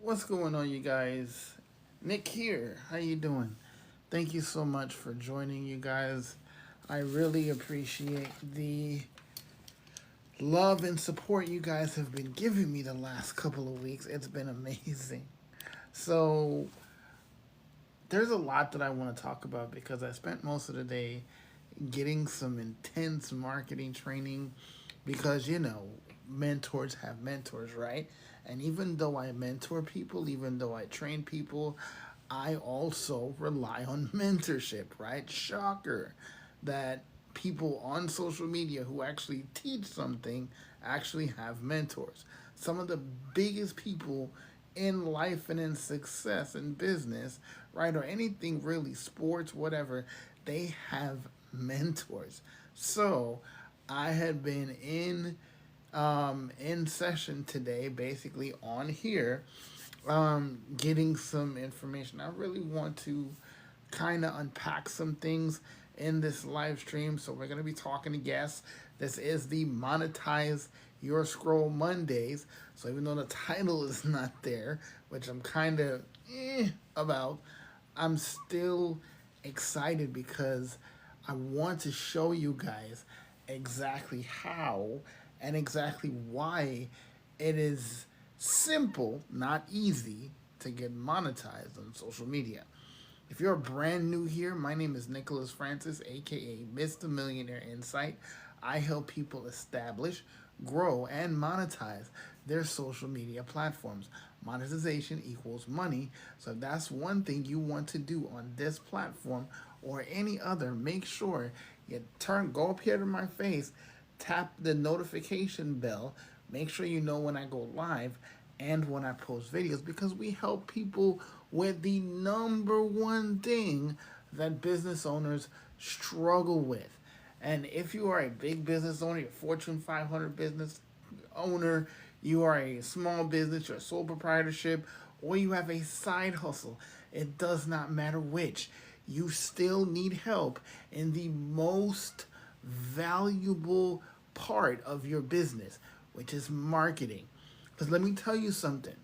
What's going on, you guys? Nick here. How you doing? Thank you so much for joining, you guys. I really appreciate the love and support you guys have been giving me the last couple of weeks. It's been amazing. So, there's a lot that I want to talk about because I spent most of the day getting some intense marketing training because, mentors have mentors, right? And even though I mentor people, even though I train people, I also rely on mentorship, right? Shocker that people on social media who actually teach something actually have mentors. Some of the biggest people in life and in success in business, right, or anything really, sports, whatever, they have mentors. So I had been in session today, basically on here, getting some information. I really want to kind of unpack some things in this live stream. So we're going to be talking to guests. This is the Monetize Your Scroll Mondays. So even though the title is not there, which I'm kind of about, I'm still excited because I want to show you guys exactly how and exactly why it is simple, not easy, to get monetized on social media. If you're brand new here, my name is Nicholas Francis, aka Mr. Millionaire Insight. I help people establish, grow, and monetize their social media platforms. Monetization equals money. So if that's one thing you want to do on this platform or any other, make sure you go up here to my face, tap the notification bell, make sure you know when I go live and when I post videos because we help people with the number one thing that business owners struggle with. And if you are a big business owner, you're a Fortune 500 business owner, you are a small business, you're a sole proprietorship, or you have a side hustle, it does not matter which. You still need help in the most valuable part of your business, which is marketing. Because let me tell you something,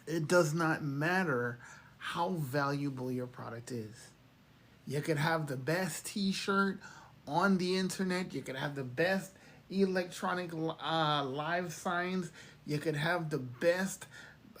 it does not matter how valuable your product is. You could have the best t shirt on the internet, you could have the best electronic live signs, you could have the best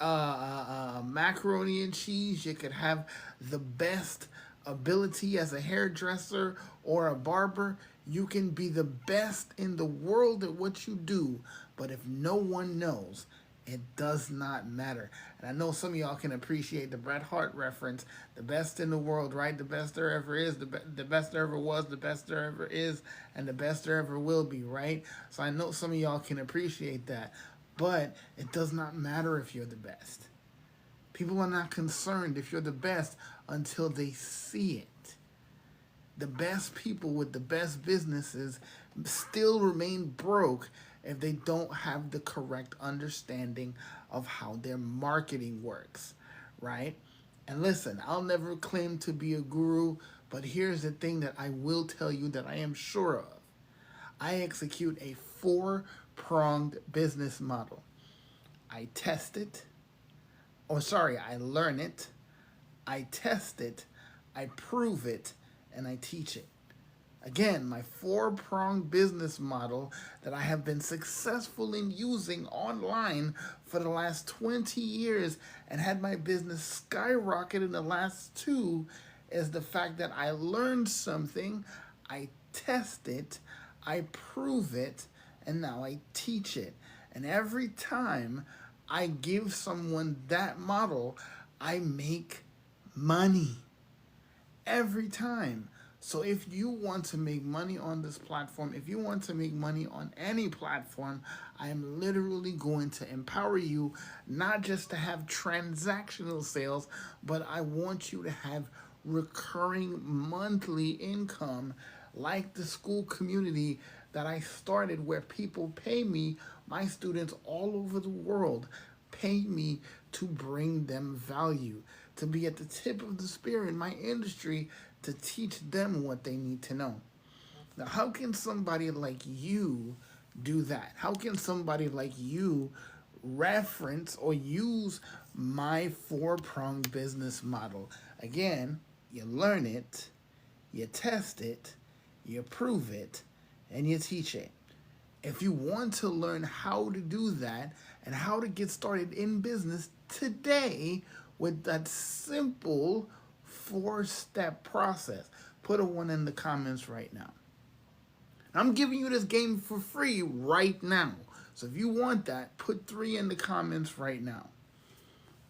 macaroni and cheese, you could have the best ability as a hairdresser or a barber. You can be the best in the world at what you do, but if no one knows, it does not matter. And I know some of y'all can appreciate the Bret Hart reference, the best in the world, right? The best there ever is, the best there ever was, the best there ever is, and the best there ever will be, right? So I know some of y'all can appreciate that. But it does not matter if you're the best. People are not concerned if you're the best until they see it. The best people with the best businesses still remain broke if they don't have the correct understanding of how their marketing works, right? And listen, I'll never claim to be a guru, but here's the thing that I will tell you that I am sure of. I execute a four-pronged business model. I test it, I learn it, I test it, I prove it, and I teach it. Again, my four-pronged business model that I have been successful in using online for the last 20 years and had my business skyrocket in the last two is the fact that I learned something, I test it, I prove it, and now I teach it. And every time I give someone that model, I make money every time. So if you want to make money on this platform, if you want to make money on any platform, I am literally going to empower you not just to have transactional sales, but I want you to have recurring monthly income like the school community that I started where people pay me, my students all over the world pay me to bring them value, to be at the tip of the spear in my industry to teach them what they need to know. Now, how can somebody like you do that? How can somebody like you reference or use my four-pronged business model. Again, you learn it, you test it, you prove it, and you teach it. If you want to learn how to do that and how to get started in business today with that simple four-step process, put a one in the comments right now. I'm giving you this game for free right now. So if you want that, put 3 in the comments right now.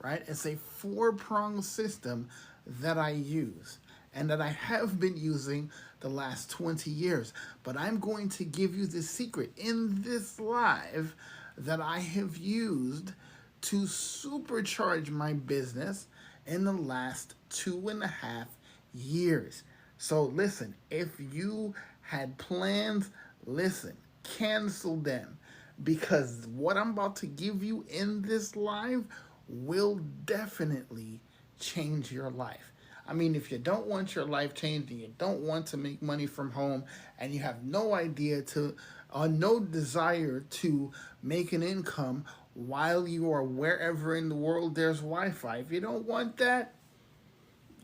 Right? It's a four-pronged system that I use and that I have been using the last 20 years. But I'm going to give you the secret in this live that I have used to supercharge my business in the last 2.5 years. So listen, if you had plans, listen, cancel them, because what I'm about to give you in this live will definitely change your life. I mean, if you don't want your life changed and you don't want to make money from home and you have no idea to, no desire to make an income while you are wherever in the world there's Wi-Fi, if you don't want that,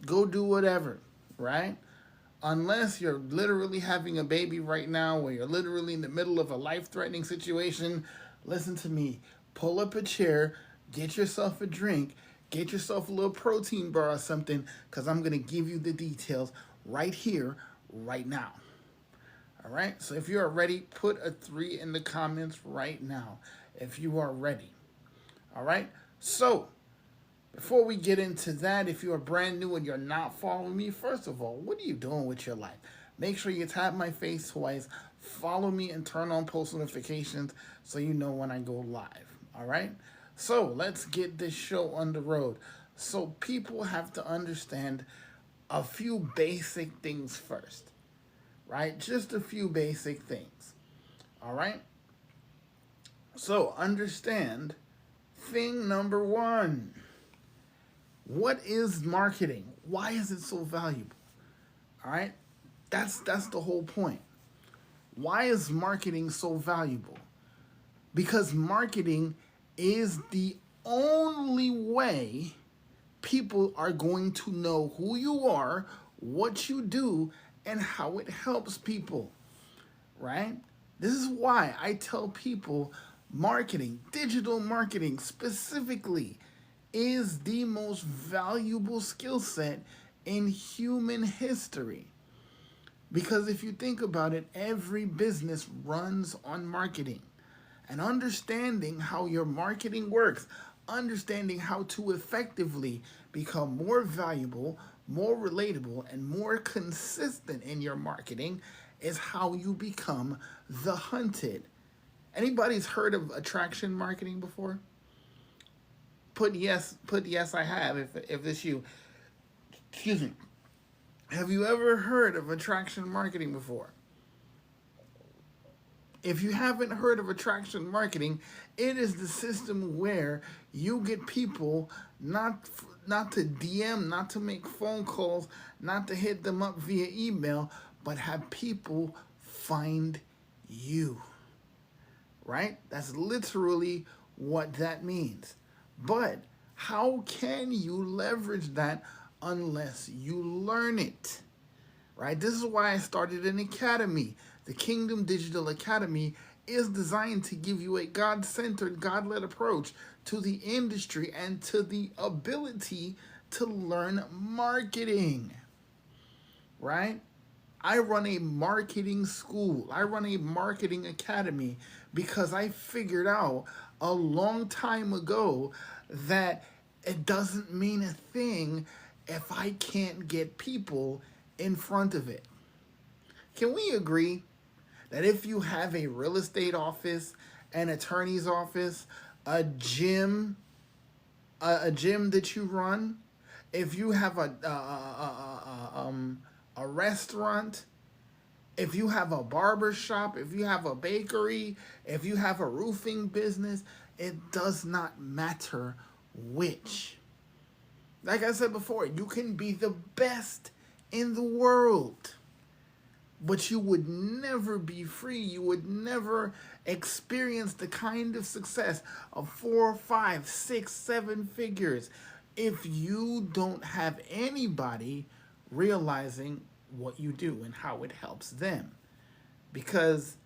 go do whatever, right? Unless you're literally having a baby right now or you're literally in the middle of a life-threatening situation, listen to me. Pull up a chair, get yourself a drink, get yourself a little protein bar or something, because I'm going to give you the details right here, right now. All right? So if you are ready, put a 3 in the comments right now if you are ready. All right? So before we get into that, if you are brand new and you're not following me, first of all, what are you doing with your life? Make sure you tap my face twice, follow me, and turn on post notifications so you know when I go live. All right? So let's get this show on the road. So people have to understand a few basic things first, right? Just a few basic things. All right? So understand thing number 1. What is marketing? Why is it so valuable? All right? That's the whole point. Why is marketing so valuable? Because marketing is the only way people are going to know who you are, what you do, and how it helps people. Right? This is why I tell people marketing, digital marketing specifically, is the most valuable skill set in human history. Because if you think about it, every business runs on marketing. And understanding how your marketing works, understanding how to effectively become more valuable, more relatable, and more consistent in your marketing is how you become the hunted. Anybody's heard of attraction marketing before? Put yes, I have, if it's you. Excuse me. Have you ever heard of attraction marketing before? If you haven't heard of attraction marketing, it is the system where you get people not to DM, not to make phone calls, not to hit them up via email, but have people find you. Right? That's literally what that means. But how can you leverage that unless you learn it? Right? This is why I started an academy. The Kingdom Digital Academy is designed to give you a God-centered, God-led approach to the industry and to the ability to learn marketing. Right? I run a marketing school. I run a marketing academy because I figured out a long time ago that it doesn't mean a thing if I can't get people in front of it. Can we agree that if you have a real estate office, an attorney's office, a gym that you run, if you have a restaurant, if you have a barber shop, if you have a bakery, if you have a roofing business, it does not matter which. Like I said before, you can be the best in the world. but you would never be free. You would never experience the kind of success of 4, 5, 6, 7 figures if you don't have anybody realizing what you do and how it helps them. Because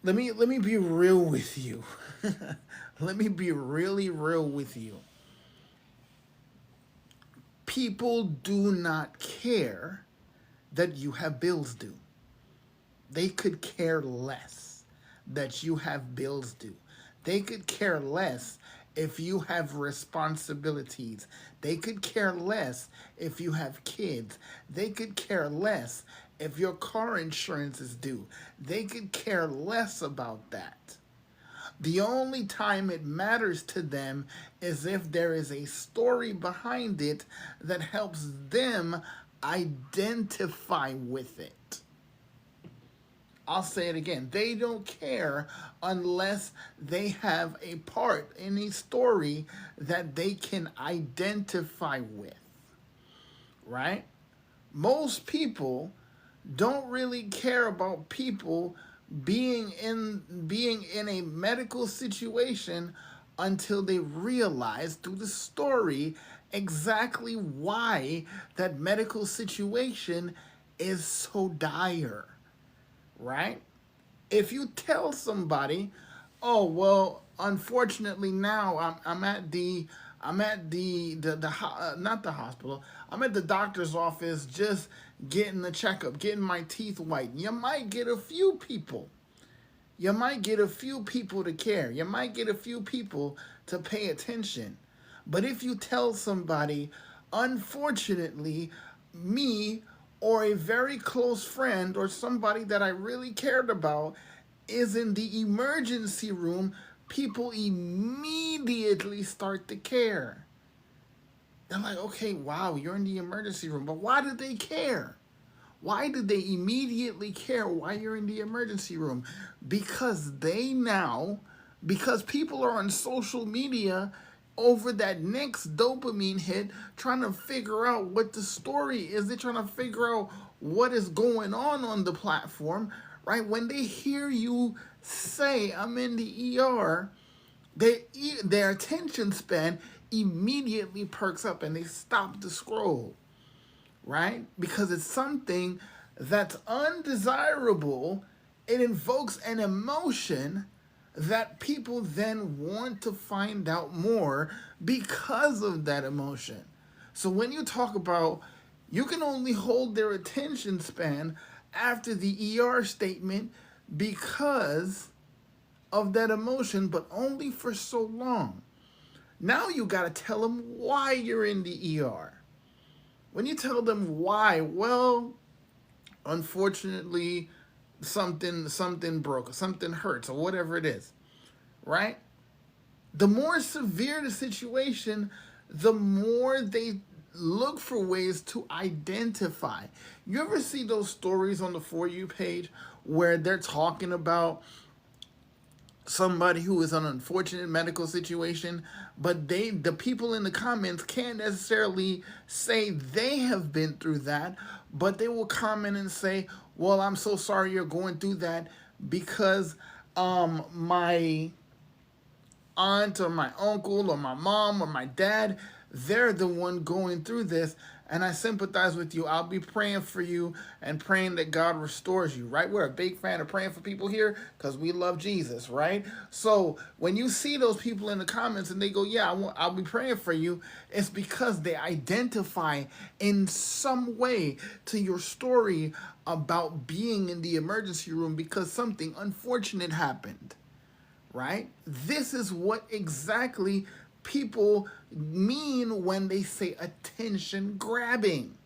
let me be real with you. Let me be really real with you. People do not care that you have bills due. They could care less that you have bills due. They could care less if you have responsibilities. They could care less if you have kids. They could care less if your car insurance is due. They could care less about that. The only time it matters to them is if there is a story behind it that helps them identify with it. I'll say it again. They don't care unless they have a part in a story that they can identify with, right? Most people don't really care about people being in a medical situation until they realize through the story exactly why that medical situation is so dire, right? If you tell somebody, oh well, unfortunately now I'm at the not the hospital. I'm at the doctor's office just getting the checkup, getting my teeth whitened. You might get a few people. You might get a few people to care. You might get a few people to pay attention. But if you tell somebody, unfortunately, me or a very close friend or somebody that I really cared about is in the emergency room, people immediately start to care. They're like, okay, wow, you're in the emergency room. But why did they care? Why did they immediately care why you're in the emergency room? Because because people are on social media over that next dopamine hit trying to figure out what the story is. They're trying to figure out what is going on the platform, right? When they hear you say, I'm in the ER, their attention span immediately perks up and they stop the scroll, right? Because it's something that's undesirable. It invokes an emotion that people then want to find out more because of that emotion. So when you talk about you can only hold their attention span after the ER statement because of that emotion, but only for so long. Now you got to tell them why you're in the ER. When you tell them why, well, unfortunately, something broke, or something hurts, or whatever it is, right? The more severe the situation, the more they look for ways to identify. You ever see those stories on the For You page where they're talking about somebody who is in an unfortunate medical situation, but the people in the comments can't necessarily say they have been through that, but they will comment and say, well, I'm so sorry you're going through that because my aunt or my uncle or my mom or my dad, they're the one going through this, and I sympathize with you. I'll be praying for you and praying that God restores you, right? We're a big fan of praying for people here because we love Jesus, right? So when you see those people in the comments and they go, yeah, I'll be praying for you, it's because they identify in some way to your story about being in the emergency room because something unfortunate happened, right? This is what exactly people mean when they say attention grabbing.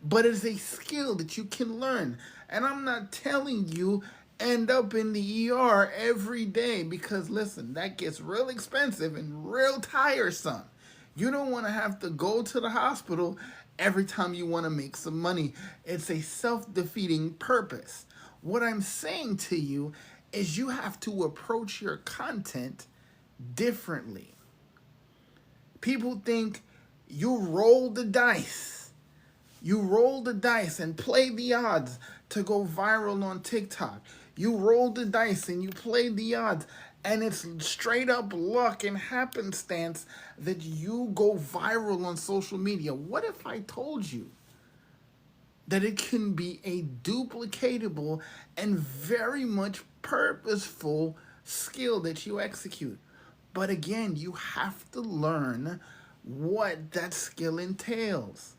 But it's a skill that you can learn. And I'm not telling you end up in the ER every day because listen, that gets real expensive and real tiresome. You don't want to have to go to the hospital every time you want to make some money. It's a self-defeating purpose. What I'm saying to you is you have to approach your content differently. People think you roll the dice. You roll the dice and play the odds to go viral on TikTok. You roll the dice and you play the odds, and it's straight up luck and happenstance that you go viral on social media. What if I told you that it can be a duplicatable and very much purposeful skill that you execute? But again, you have to learn what that skill entails.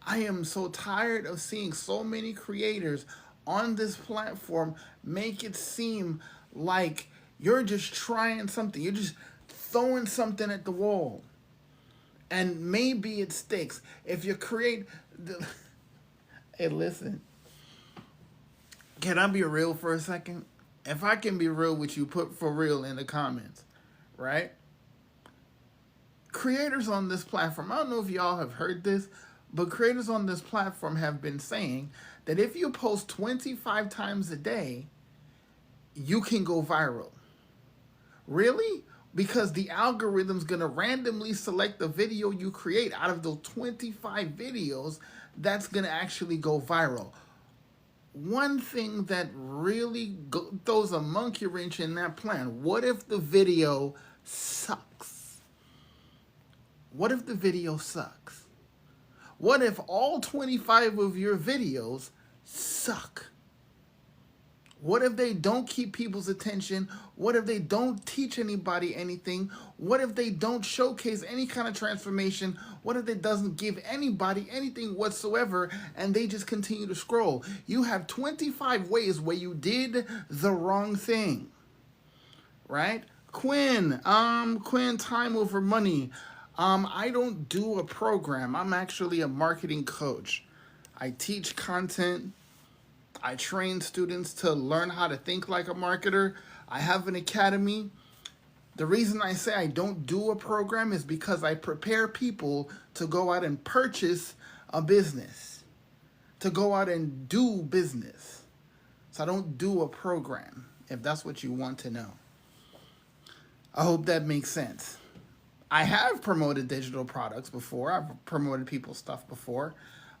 I am so tired of seeing so many creators on this platform make it seem like you're just trying something. You're just throwing something at the wall. And maybe it sticks. If you create the Hey, listen. Can I be real for a second? If I can be real with you, put for real in the comments, right? Creators on this platform, I don't know if y'all have heard this, but creators on this platform have been saying that if you post 25 times a day, you can go viral. Really? Because the algorithm's going to randomly select the video you create out of those 25 videos that's going to actually go viral. One thing that really throws a monkey wrench in that plan, what if the video sucks? What if the video sucks? What if all 25 of your videos suck? What if they don't keep people's attention? What if they don't teach anybody anything? What if they don't showcase any kind of transformation? What if it doesn't give anybody anything whatsoever and they just continue to scroll? You have 25 ways where you did the wrong thing, right? Quinn, time over money. I don't do a program. I'm actually a marketing coach. I teach content. I train students to learn how to think like a marketer. I have an academy. The reason I say I don't do a program is because I prepare people to go out and purchase a business, to go out and do business. So I don't do a program, if that's what you want to know. I hope that makes sense. I have promoted digital products before. I've promoted people's stuff before.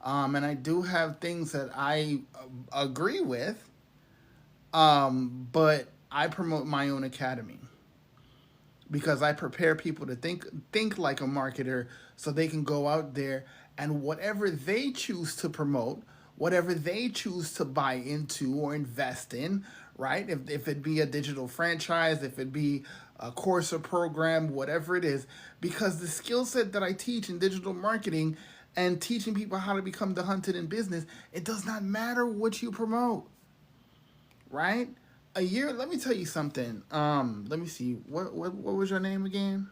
And I do have things that I agree with, but I promote my own academy because I prepare people to think like a marketer so they can go out there and whatever they choose to promote, whatever they choose to buy into or invest in, right? If it be a digital franchise, if it be a course or program, whatever it is, because the skill set that I teach in digital marketing and teaching people how to become the hunted in business, it does not matter what you promote, right? Let me tell you something. Let me see. What was your name again?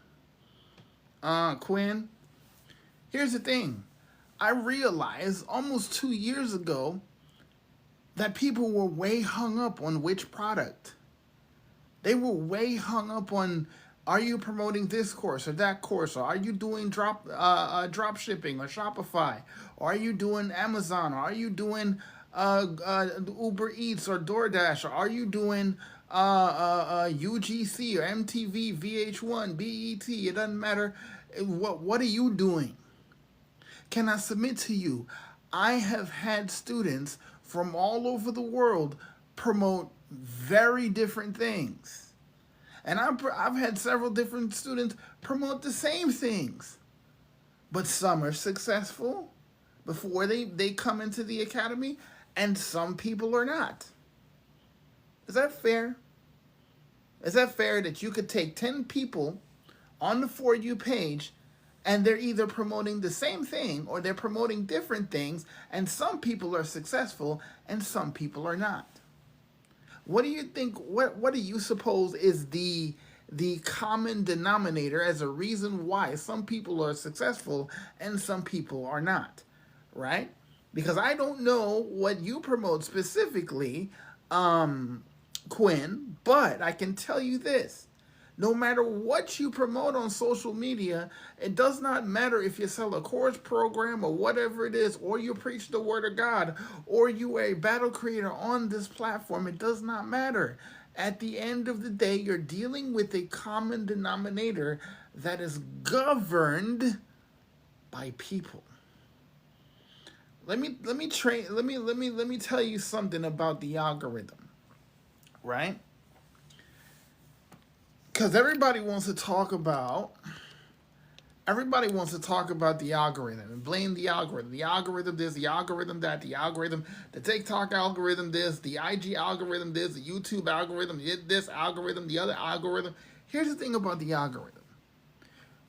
Quinn. Here's the thing. I realized almost 2 years ago that people were way hung up on which product. They were way hung up on, are you promoting this course or that course? Or are you doing drop shipping or Shopify? Or are you doing Amazon? Or are you doing Uber Eats or DoorDash? Or are you doing UGC or MTV, VH1, BET? It doesn't matter. What are you doing? Can I submit to you? I have had students from all over the world promote very different things. And I've had several different students promote the same things. But some are successful before they come into the academy, and some people are not. Is that fair? Is that fair that you could take 10 people on the For You page and they're either promoting the same thing or they're promoting different things, and some people are successful and some people are not? What do you think, what do you suppose is the common denominator as a reason why some people are successful and some people are not, right? Because I don't know what you promote specifically, Quinn, but I can tell you this. No matter what you promote on social media, it does not matter if you sell a course, program, or whatever it is, or you preach the word of God, or you are a battle creator on this platform. It does not matter. At the end of the day, you're dealing with a common denominator that is governed by people. let me tell you something about the algorithm, right? Because everybody wants to talk about the algorithm and blame the algorithm. The algorithm this, the algorithm that, the algorithm, the TikTok algorithm this, the IG algorithm this, the YouTube algorithm this algorithm, the other algorithm. Here's the thing about the algorithm.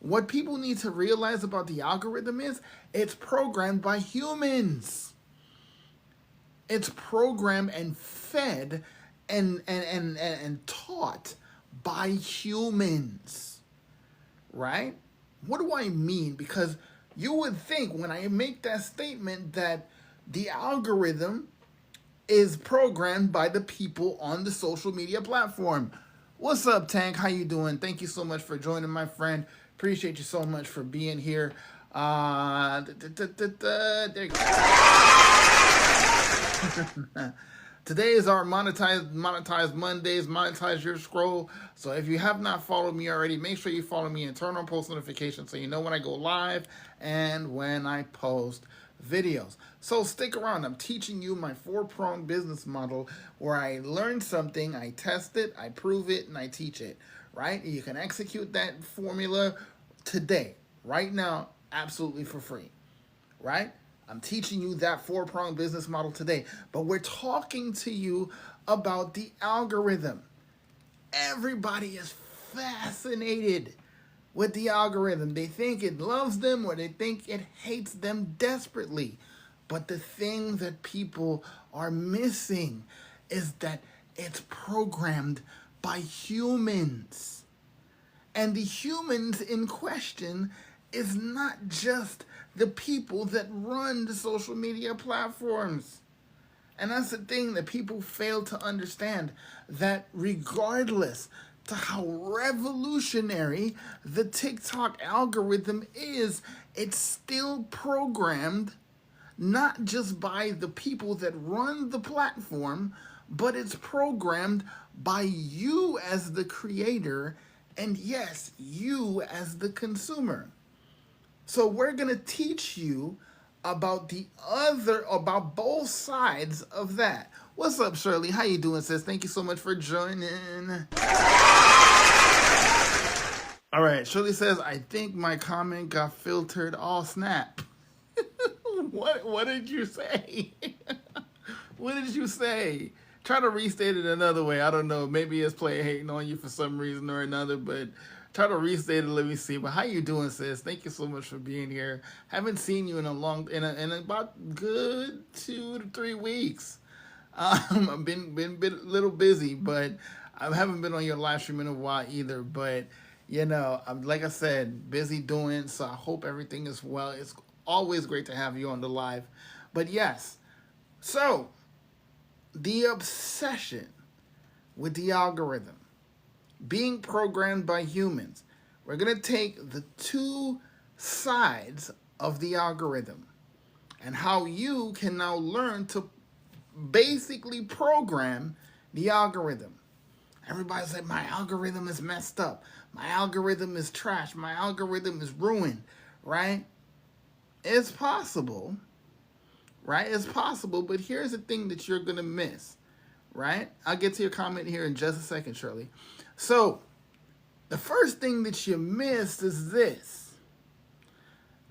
What people need to realize about the algorithm is it's programmed by humans. It's programmed and fed and taught by humans, right? What do I mean? Because you would think when I make that statement that the algorithm is programmed by the people on the social media platform. What's up, Tank? How you doing? Thank you so much for joining, my friend. Appreciate you so much for being here. There you go. Today is our monetize Mondays, monetize your scroll. So if you have not followed me already, make sure you follow me and turn on post notifications so you know when I go live and when I post videos. So stick around. I'm teaching you my 4-pronged business model where I learn something, I test it, I prove it, and I teach it, right? You can execute that formula today, right now, absolutely for free, right? I'm teaching you that 4-pronged business model today, but we're talking to you about the algorithm. Everybody is fascinated with the algorithm. They think it loves them or they think it hates them desperately. But the thing that people are missing is that it's programmed by humans. And the humans in question is not just the people that run the social media platforms. And that's the thing that people fail to understand, that regardless to how revolutionary the TikTok algorithm is, it's still programmed not just by the people that run the platform, but it's programmed by you as the creator and yes, you as the consumer. So we're going to teach you about both sides of that. What's up, Shirley? How you doing, sis? Thank you so much for joining. All right, Shirley says, I think my comment got filtered. Oh, snap. What did you say? What did you say? Try to restate it another way. I don't know. Maybe it's playing hating on you for some reason or another, but try to restate it. Let me see. But how you doing, sis? Thank you so much for being here. Haven't seen you in in about good 2 to 3 weeks. I've been a little busy, but I haven't been on your live stream in a while either. But you know, I'm like I said, busy doing. So I hope everything is well. It's always great to have you on the live. But yes, so the obsession with the algorithm being programmed by humans. We're going to take the two sides of the algorithm and how you can now learn to basically program the algorithm. Everybody's like, my algorithm is messed up. My algorithm is trash. My algorithm is ruined, right? It's possible, right? It's possible, but here's the thing that you're going to miss, right? I'll get to your comment here in just a second, Shirley. So, the first thing that you missed is this.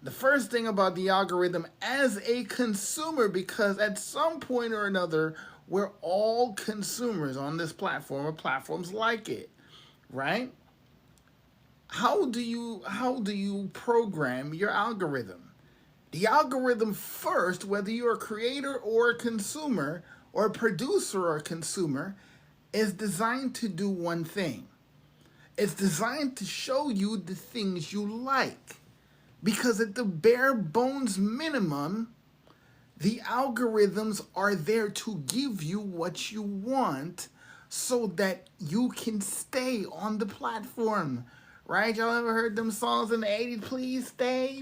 The first thing about the algorithm as a consumer, because at some point or another, we're all consumers on this platform or platforms like it, right? How do you program your algorithm? The algorithm first, whether you're a creator or a consumer or a producer or a consumer, is designed to do one thing. It's designed to show you the things you like. Because at the bare bones minimum, the algorithms are there to give you what you want so that you can stay on the platform. Right? Y'all ever heard them songs in the 80s? Please stay,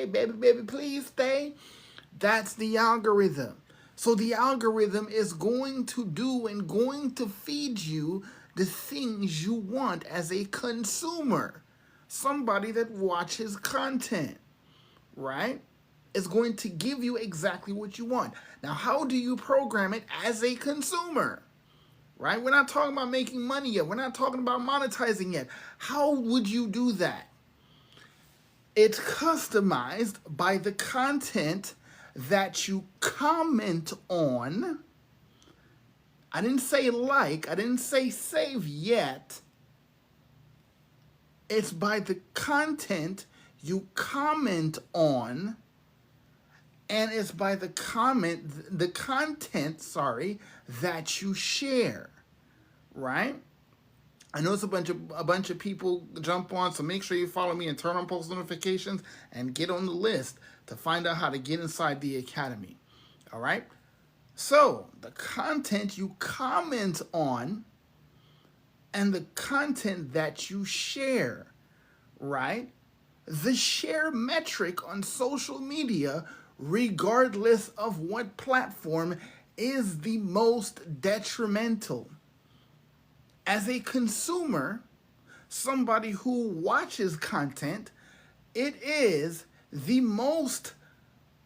baby, baby, please stay. That's the algorithm. So the algorithm is going to do and going to feed you the things you want as a consumer. Somebody that watches content, right? is going to give you exactly what you want. Now, how do you program it as a consumer? Right? We're not talking about making money yet. We're not talking about monetizing yet. How would you do that? It's customized by the content that you comment on. I didn't say like, I didn't say save yet. It's by the content you comment on, and it's by the content, that you share, right? I know it's a bunch of people jump on, so make sure you follow me and turn on post notifications and get on the list to find out how to get inside the academy. All right? So, the content you comment on and the content that you share, right? The share metric on social media, regardless of what platform, is the most detrimental. As a consumer, somebody who watches content, it is the most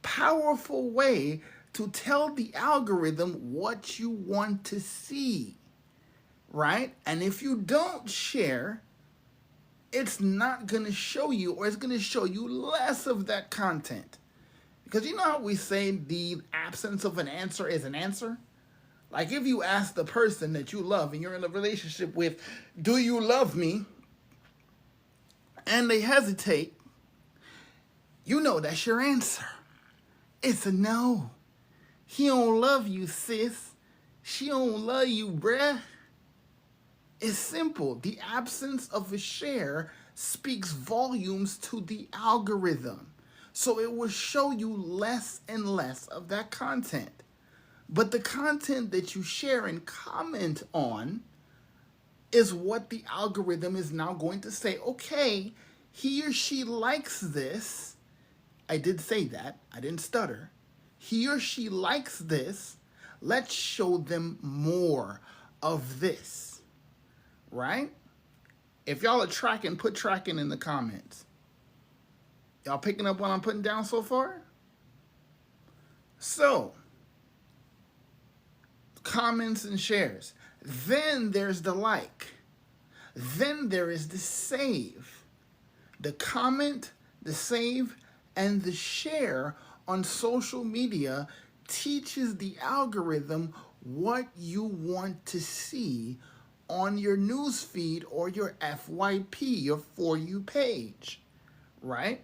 powerful way to tell the algorithm what you want to see, right? And if you don't share, it's not going to show you, or it's going to show you less of that content. Because you know how we say the absence of an answer is an answer? Like if you ask the person that you love and you're in a relationship with, do you love me? And they hesitate, you know that's your answer. It's a no. He don't love you, sis. She don't love you, bruh. It's simple. The absence of a share speaks volumes to the algorithm. So it will show you less and less of that content. But the content that you share and comment on is what the algorithm is now going to say, okay, he or she likes this. I did say that. I didn't stutter. He or she likes this. Let's show them more of this. Right? If y'all are tracking, put tracking in the comments. Y'all picking up what I'm putting down so far? So, comments and shares. Then there's the like. Then there is the save. The comment, the save, and the share on social media teaches the algorithm what you want to see on your news feed or your FYP, your For You page, right?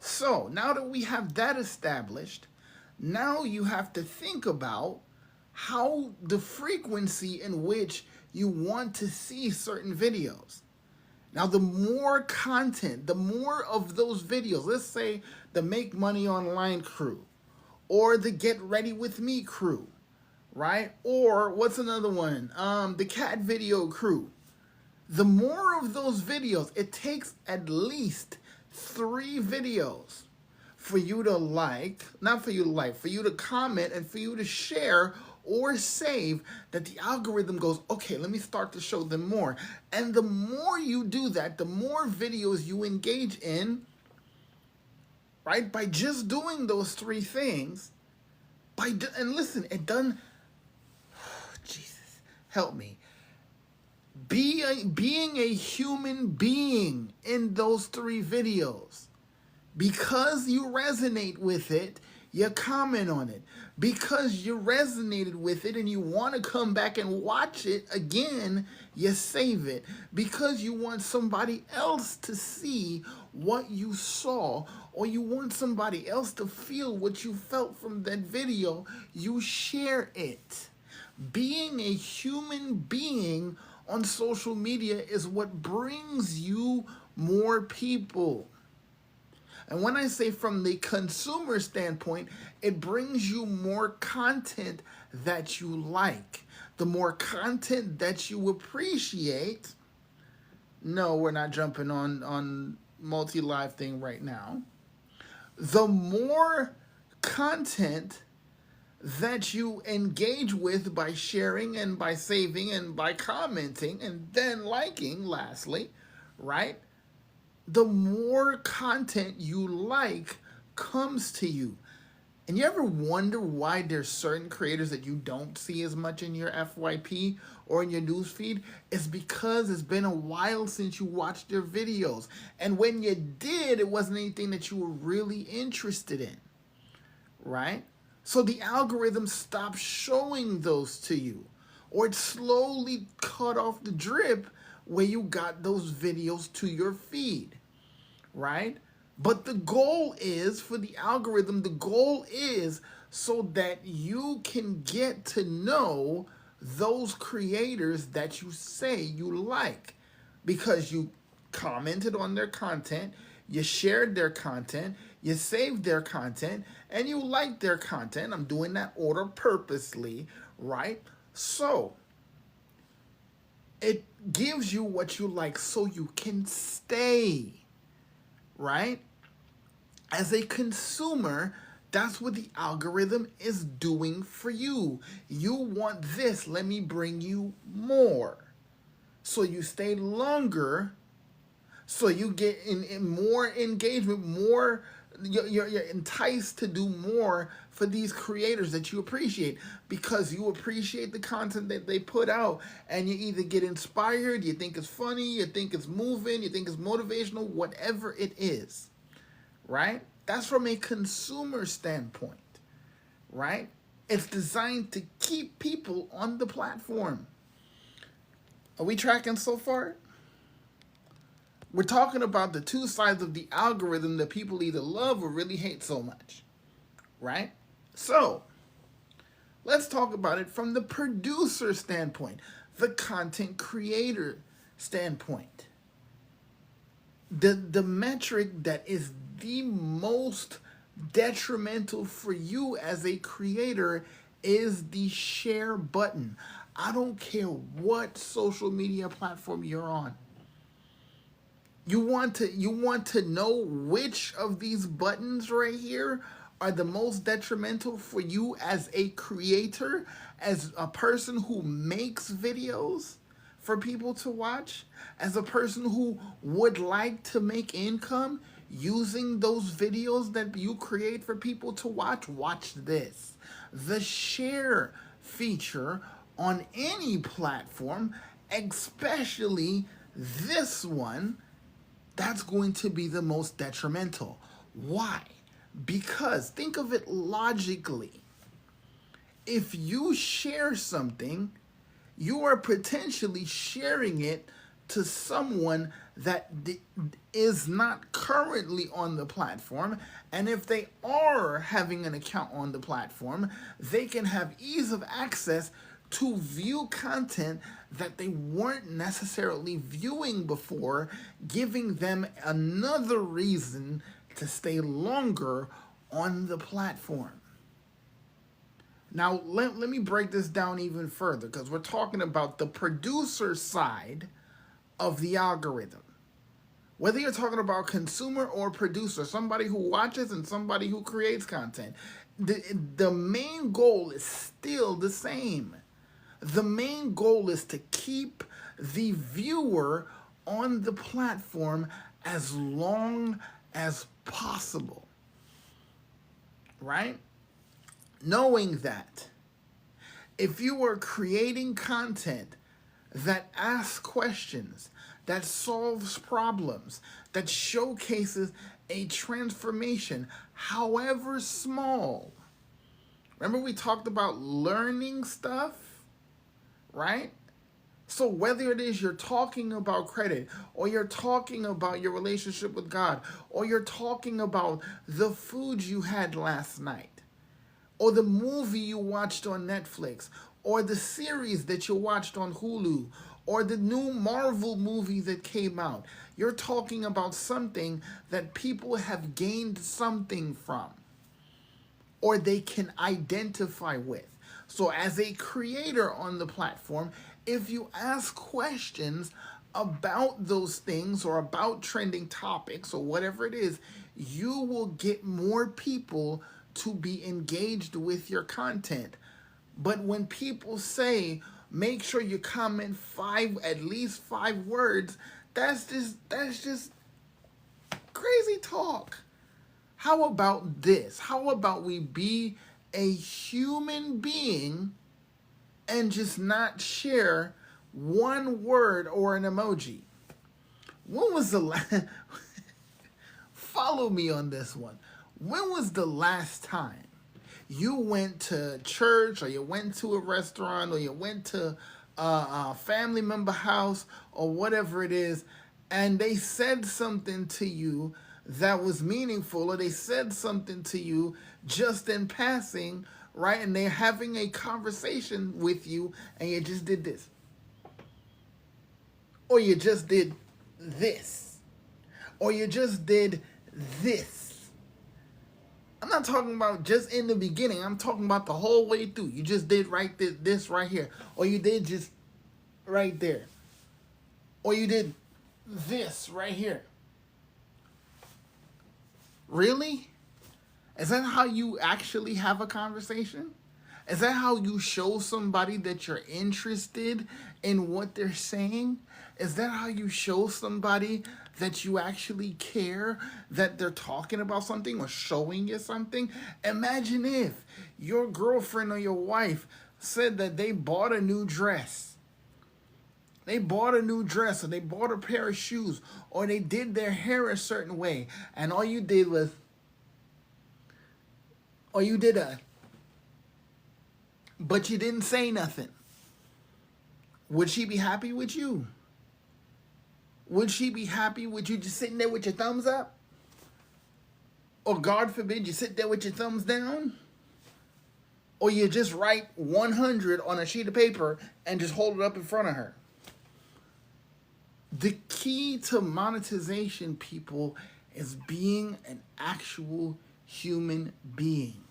So now that we have that established, now you have to think about how the frequency in which you want to see certain videos. Now, the more content, the more of those videos, let's say the Make Money Online crew or the Get Ready With Me crew, right? Or what's another one? The Cat Video crew. The more of those videos, it takes at least 3 videos for you to like, not for you to like, for you to comment and for you to share or save, that the algorithm goes, okay, let me start to show them more. And the more you do that, the more videos you engage in, right? By just doing those 3 things, and listen, it done, Jesus, help me. Being a human being in those 3 videos, because you resonate with it, you comment on it. Because you resonated with it and you want to come back and watch it again, you save it. Because you want somebody else to see what you saw, or you want somebody else to feel what you felt from that video, you share it. Being a human being on social media is what brings you more people. And when I say from the consumer standpoint, it brings you more content that you like. The more content that you appreciate. No, we're not jumping on multi-live thing right now. The more content that you engage with by sharing and by saving and by commenting and then liking, lastly, right? The more content you like, comes to you. And you ever wonder why there's certain creators that you don't see as much in your FYP or in your newsfeed? It's because it's been a while since you watched their videos. And when you did, it wasn't anything that you were really interested in, right? So the algorithm stopped showing those to you. Or it slowly cut off the drip where you got those videos to your feed, right? But the goal is, for the algorithm, the goal is so that you can get to know those creators that you say you like, because you commented on their content, you shared their content, you saved their content, and you liked their content. I'm doing that order purposely, right? So it gives you what you like so you can stay, right? As a consumer, that's what the algorithm is doing for you. You want this, let me bring you more. So you stay longer, so you get in more engagement, more, you're enticed to do more for these creators that you appreciate, because you appreciate the content that they put out, and you either get inspired, you think it's funny, you think it's moving, you think it's motivational, whatever it is, right? That's from a consumer standpoint, right? It's designed to keep people on the platform. Are we tracking so far? We're talking about the two sides of the algorithm that people either love or really hate so much, right? So, let's talk about it from the producer standpoint, the content creator standpoint. The metric that is the most detrimental for you as a creator is the share button. I don't care what social media platform you're on. You want to know which of these buttons right here are the most detrimental for you as a creator, as a person who makes videos for people to watch, as a person who would like to make income using those videos that you create for people to watch. Watch this. The share feature on any platform, especially this one, that's going to be the most detrimental. Why? Because think of it logically. If you share something, you are potentially sharing it to someone that is not currently on the platform. And if they are having an account on the platform, they can have ease of access to view content that they weren't necessarily viewing before, giving them another reason to stay longer on the platform. Now, let me break this down even further, because we're talking about the producer side of the algorithm. Whether you're talking about consumer or producer, somebody who watches and somebody who creates content, the main goal is still the same. The main goal is to keep the viewer on the platform as long as possible, right? Knowing that if you are creating content that asks questions, that solves problems, that showcases a transformation, however small. Remember we talked about learning stuff, right? So whether it is you're talking about credit, or you're talking about your relationship with God, or you're talking about the food you had last night, or the movie you watched on Netflix, or the series that you watched on Hulu, or the new Marvel movie that came out. You're talking about something that people have gained something from, or they can identify with. So as a creator on the platform, if you ask questions about those things or about trending topics or whatever it is, you will get more people to be engaged with your content. But when people say, make sure you comment at least 5 words, that's just crazy talk. How about this? How about we be a human being and just not share one word or an emoji? When was the last... Follow me on this one. When was the last time you went to church, or you went to a restaurant, or you went to a family member house, or whatever it is, and they said something to you that was meaningful, or they said something to you just in passing, right? And they're having a conversation with you, and you just did this, or you just did this, or you just did this. I'm not talking about just in the beginning. I'm talking about the whole way through. You just did this right here, or you did just right there, or you did this right here. Really? Is that how you actually have a conversation? Is that how you show somebody that you're interested in what they're saying? Is that how you show somebody that you actually care that they're talking about something or showing you something? Imagine if your girlfriend or your wife said that they bought a new dress. They bought a new dress, or they bought a pair of shoes, or they did their hair a certain way, and all you did was, or you did but you didn't say nothing. Would she be happy with you? Would she be happy with you just sitting there with your thumbs up? Or God forbid you sit there with your thumbs down? Or you just write 100 on a sheet of paper and just hold it up in front of her? The key to monetization, people, is being an actual human being.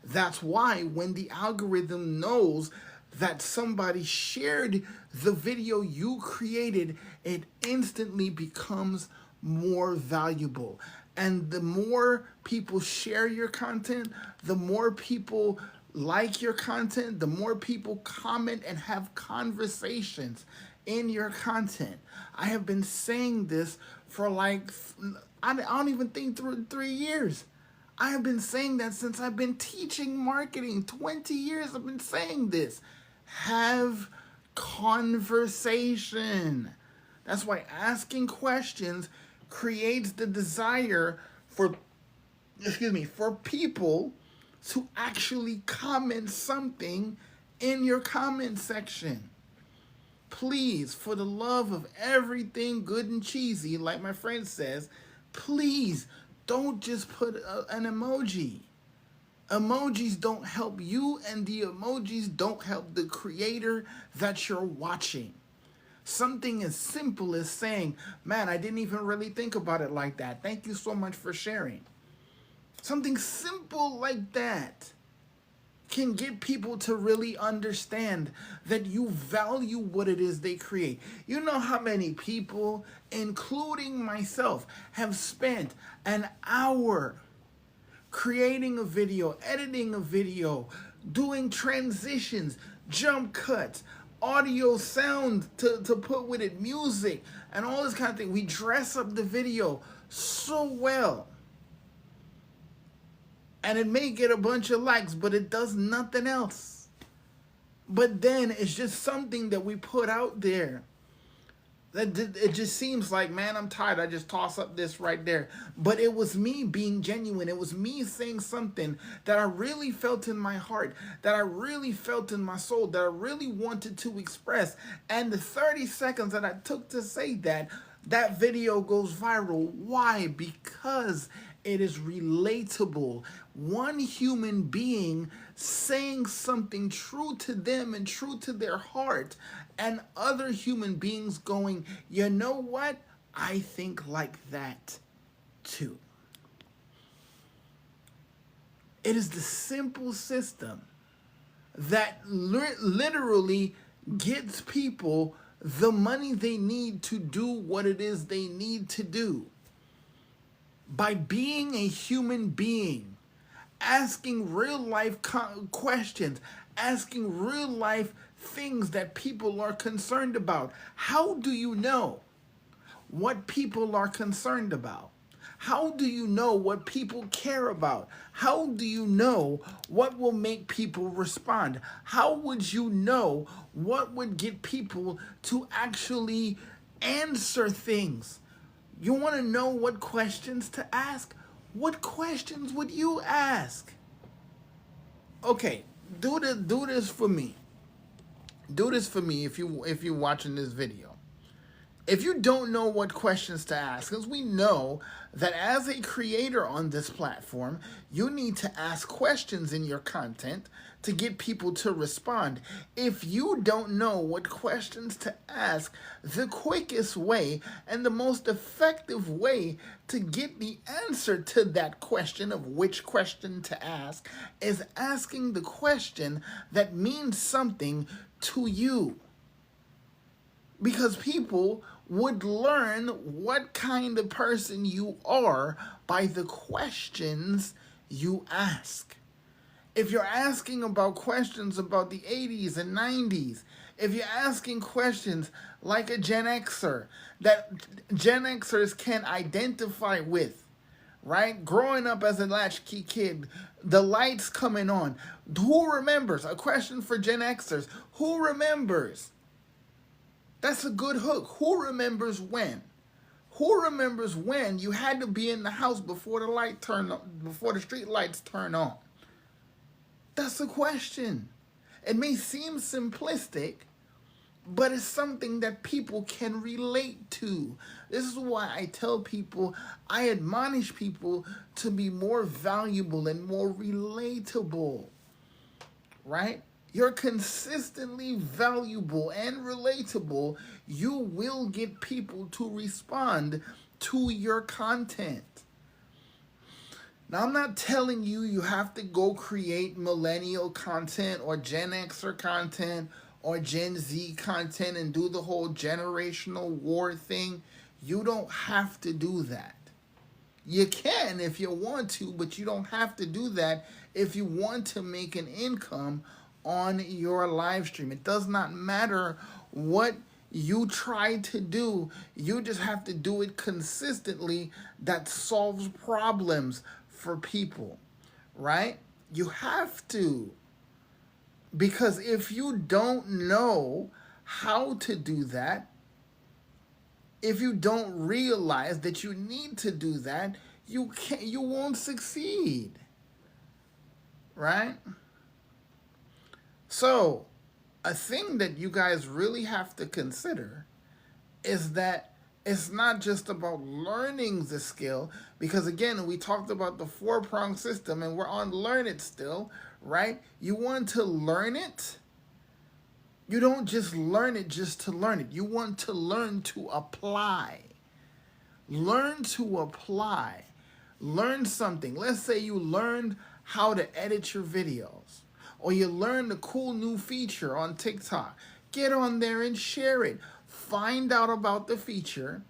That's why when the algorithm knows that somebody shared the video you created, it instantly becomes more valuable. And the more people share your content, the more people like your content, the more people comment and have conversations in your content. I have been saying this for like, I don't even think 3 years. I have been saying that since I've been teaching marketing. 20 years I've been saying this. Have conversation. That's why asking questions creates the desire for people to actually comment something in your comment section. Please, for the love of everything good and cheesy, like my friend says, please don't just put an emoji. Emojis don't help you, and the emojis don't help the creator that you're watching. Something as simple as saying, man, I didn't even really think about it like that. Thank you so much for sharing. Something simple like that can get people to really understand that you value what it is they create. You know how many people, including myself, have spent an hour creating a video, editing a video, doing transitions, jump cuts, audio, sound to put with it, music, and all this kind of thing. We dress up the video so well. And it may get a bunch of likes, but it does nothing else. But then it's just something that we put out there. That it just seems like, man, I'm tired. I just toss up this right there. But it was me being genuine. It was me saying something that I really felt in my heart, that I really felt in my soul, that I really wanted to express. And the 30 seconds that I took to say that video goes viral. Why? Because it is relatable. One human being saying something true to them and true to their heart, and other human beings going, you know what? I think like that too. It is the simple system that literally gets people the money they need to do what it is they need to do. By being a human being, asking real life questions, asking real life things that people are concerned about. How do you know what people are concerned about? How do you know what people care about? How do you know what will make people respond? How would you know what would get people to actually answer things? You want to know what questions to ask? What questions would you ask? Okay, do this for me. Do this for me if you're watching this video. If you don't know what questions to ask, because we know that as a creator on this platform, you need to ask questions in your content to get people to respond. If you don't know what questions to ask, the quickest way and the most effective way to get the answer to that question of which question to ask is asking the question that means something to you. Because people would learn what kind of person you are by the questions you ask. If you're asking about questions about the 80s and 90s, if you're asking questions like a Gen Xer that Gen Xers can identify with, right? Growing up as a latchkey kid, the lights coming on. Who remembers? A question for Gen Xers. Who remembers? That's a good hook. Who remembers when? Who remembers when you had to be in the house before the light turned on, before the street lights turn on? That's a question. It may seem simplistic, but it's something that people can relate to. This is why I tell people, I admonish people to be more valuable and more relatable, right? You're consistently valuable and relatable, you will get people to respond to your content. Now, I'm not telling you you have to go create millennial content or Gen Xer content or Gen Z content and do the whole generational war thing. You don't have to do that. You can if you want to, but you don't have to do that if you want to make an income on your live stream. It does not matter what you try to do. You just have to do it consistently that solves problems for people, right? You have to. Because if you don't know how to do that, if you don't realize that you need to do that, you won't succeed. Right? So, a thing that you guys really have to consider is that it's not just about learning the skill, because again, we talked about the 4-prong system and we're on learn it still, right? You want to learn it. You don't just learn it just to learn it. You want to learn to apply. Learn to apply. Learn something. Let's say you learned how to edit your videos, or you learned a cool new feature on TikTok. Get on there and share it. Find out about the feature.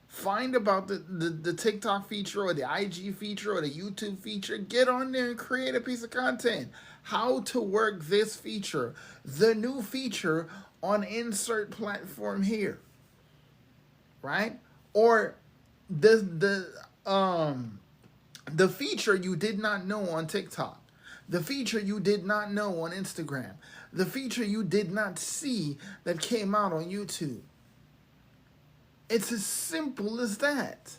Find about the TikTok feature or the IG feature or the YouTube feature. Get on there and create a piece of content. How to work this feature. The new feature on insert platform here. Right? Or the feature you did not know on TikTok. The feature you did not know on Instagram. The feature you did not see that came out on YouTube. It's as simple as that.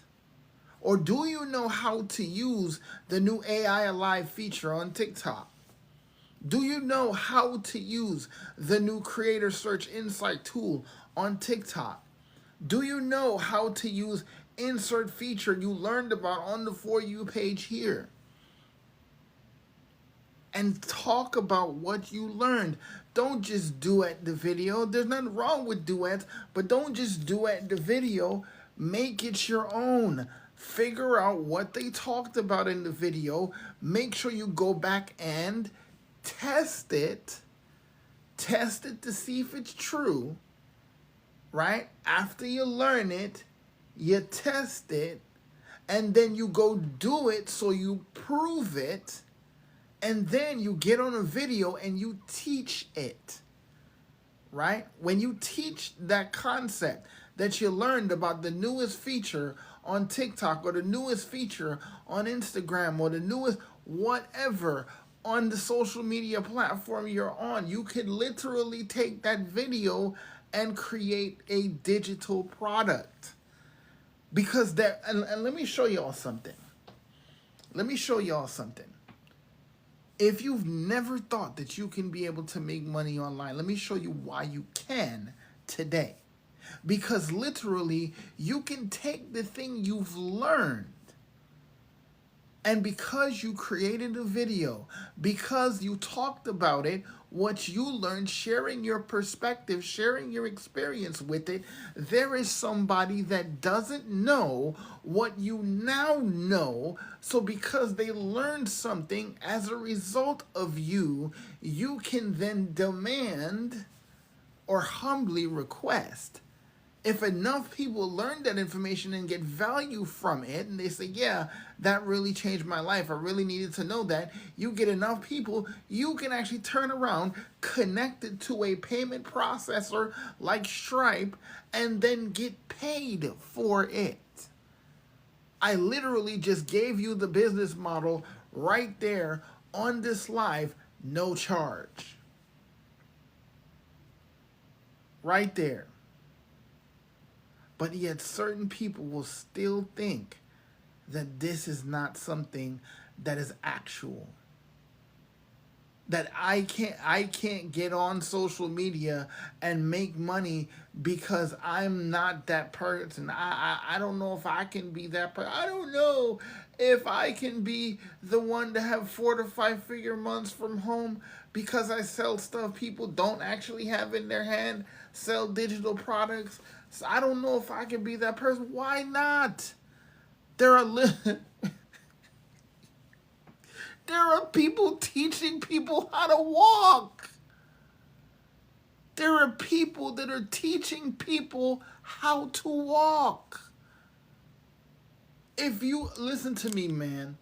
Or do you know how to use the new AI Alive feature on TikTok? Do you know how to use the new Creator Search Insight tool on TikTok? Do you know how to use insert feature you learned about on the For You page here? And talk about what you learned. Don't just duet the video. There's nothing wrong with duets, but don't just duet the video. Make it your own. Figure out what they talked about in the video. Make sure you go back and test it. Test it to see if it's true, right? After you learn it, you test it, and then you go do it so you prove it. And then you get on a video and you teach it, right? When you teach that concept, that you learned about the newest feature on TikTok or the newest feature on Instagram or the newest whatever on the social media platform you're on. You could literally take that video and create a digital product. Because that, and let me show y'all something. Let me show y'all something. If you've never thought that you can be able to make money online, let me show you why you can today. Because literally, you can take the thing you've learned, and because you created a video, because you talked about it, what you learned, sharing your perspective, sharing your experience with it, there is somebody that doesn't know what you now know. So because they learned something as a result of you, you can then demand or humbly request. If enough people learn that information and get value from it, and they say, yeah, that really changed my life, I really needed to know that, you get enough people, you can actually turn around, connect it to a payment processor like Stripe, and then get paid for it. I literally just gave you the business model right there on this live, no charge. Right there. But yet certain people will still think that this is not something that is actual. That I can't get on social media and make money because I'm not that person. I don't know if I can be that person. I don't know if I can be the one to have 4 to 5 figure months from home because I sell stuff people don't actually have in their hand, sell digital products. So I don't know if I can be that person. Why not? There are people teaching people how to walk. There are people that are teaching people how to walk. If you listen to me, man,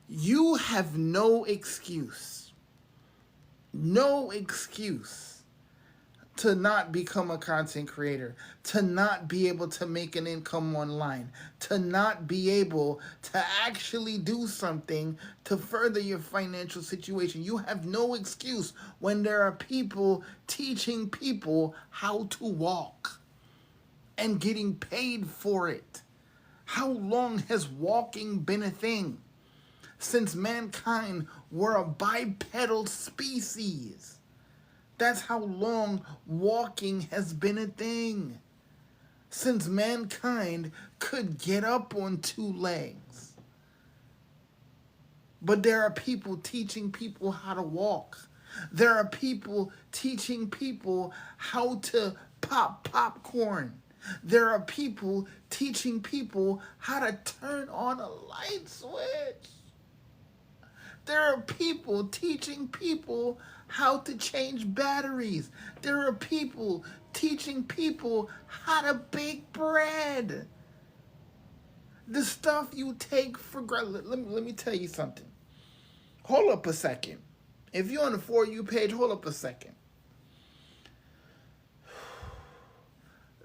you have no excuse. No excuse to not become a content creator, to not be able to make an income online, to not be able to actually do something to further your financial situation. You have no excuse when there are people teaching people how to walk and getting paid for it. How long has walking been a thing? Since mankind were a bipedal species. That's how long walking has been a thing. Since mankind could get up on 2 legs. But there are people teaching people how to walk. There are people teaching people how to pop popcorn. There are people teaching people how to turn on a light switch. There are people teaching people how to change batteries. There are people teaching people how to bake bread. The stuff you take for granted. Let me tell you something. Hold up a second. If you're on the For You page, hold up a second.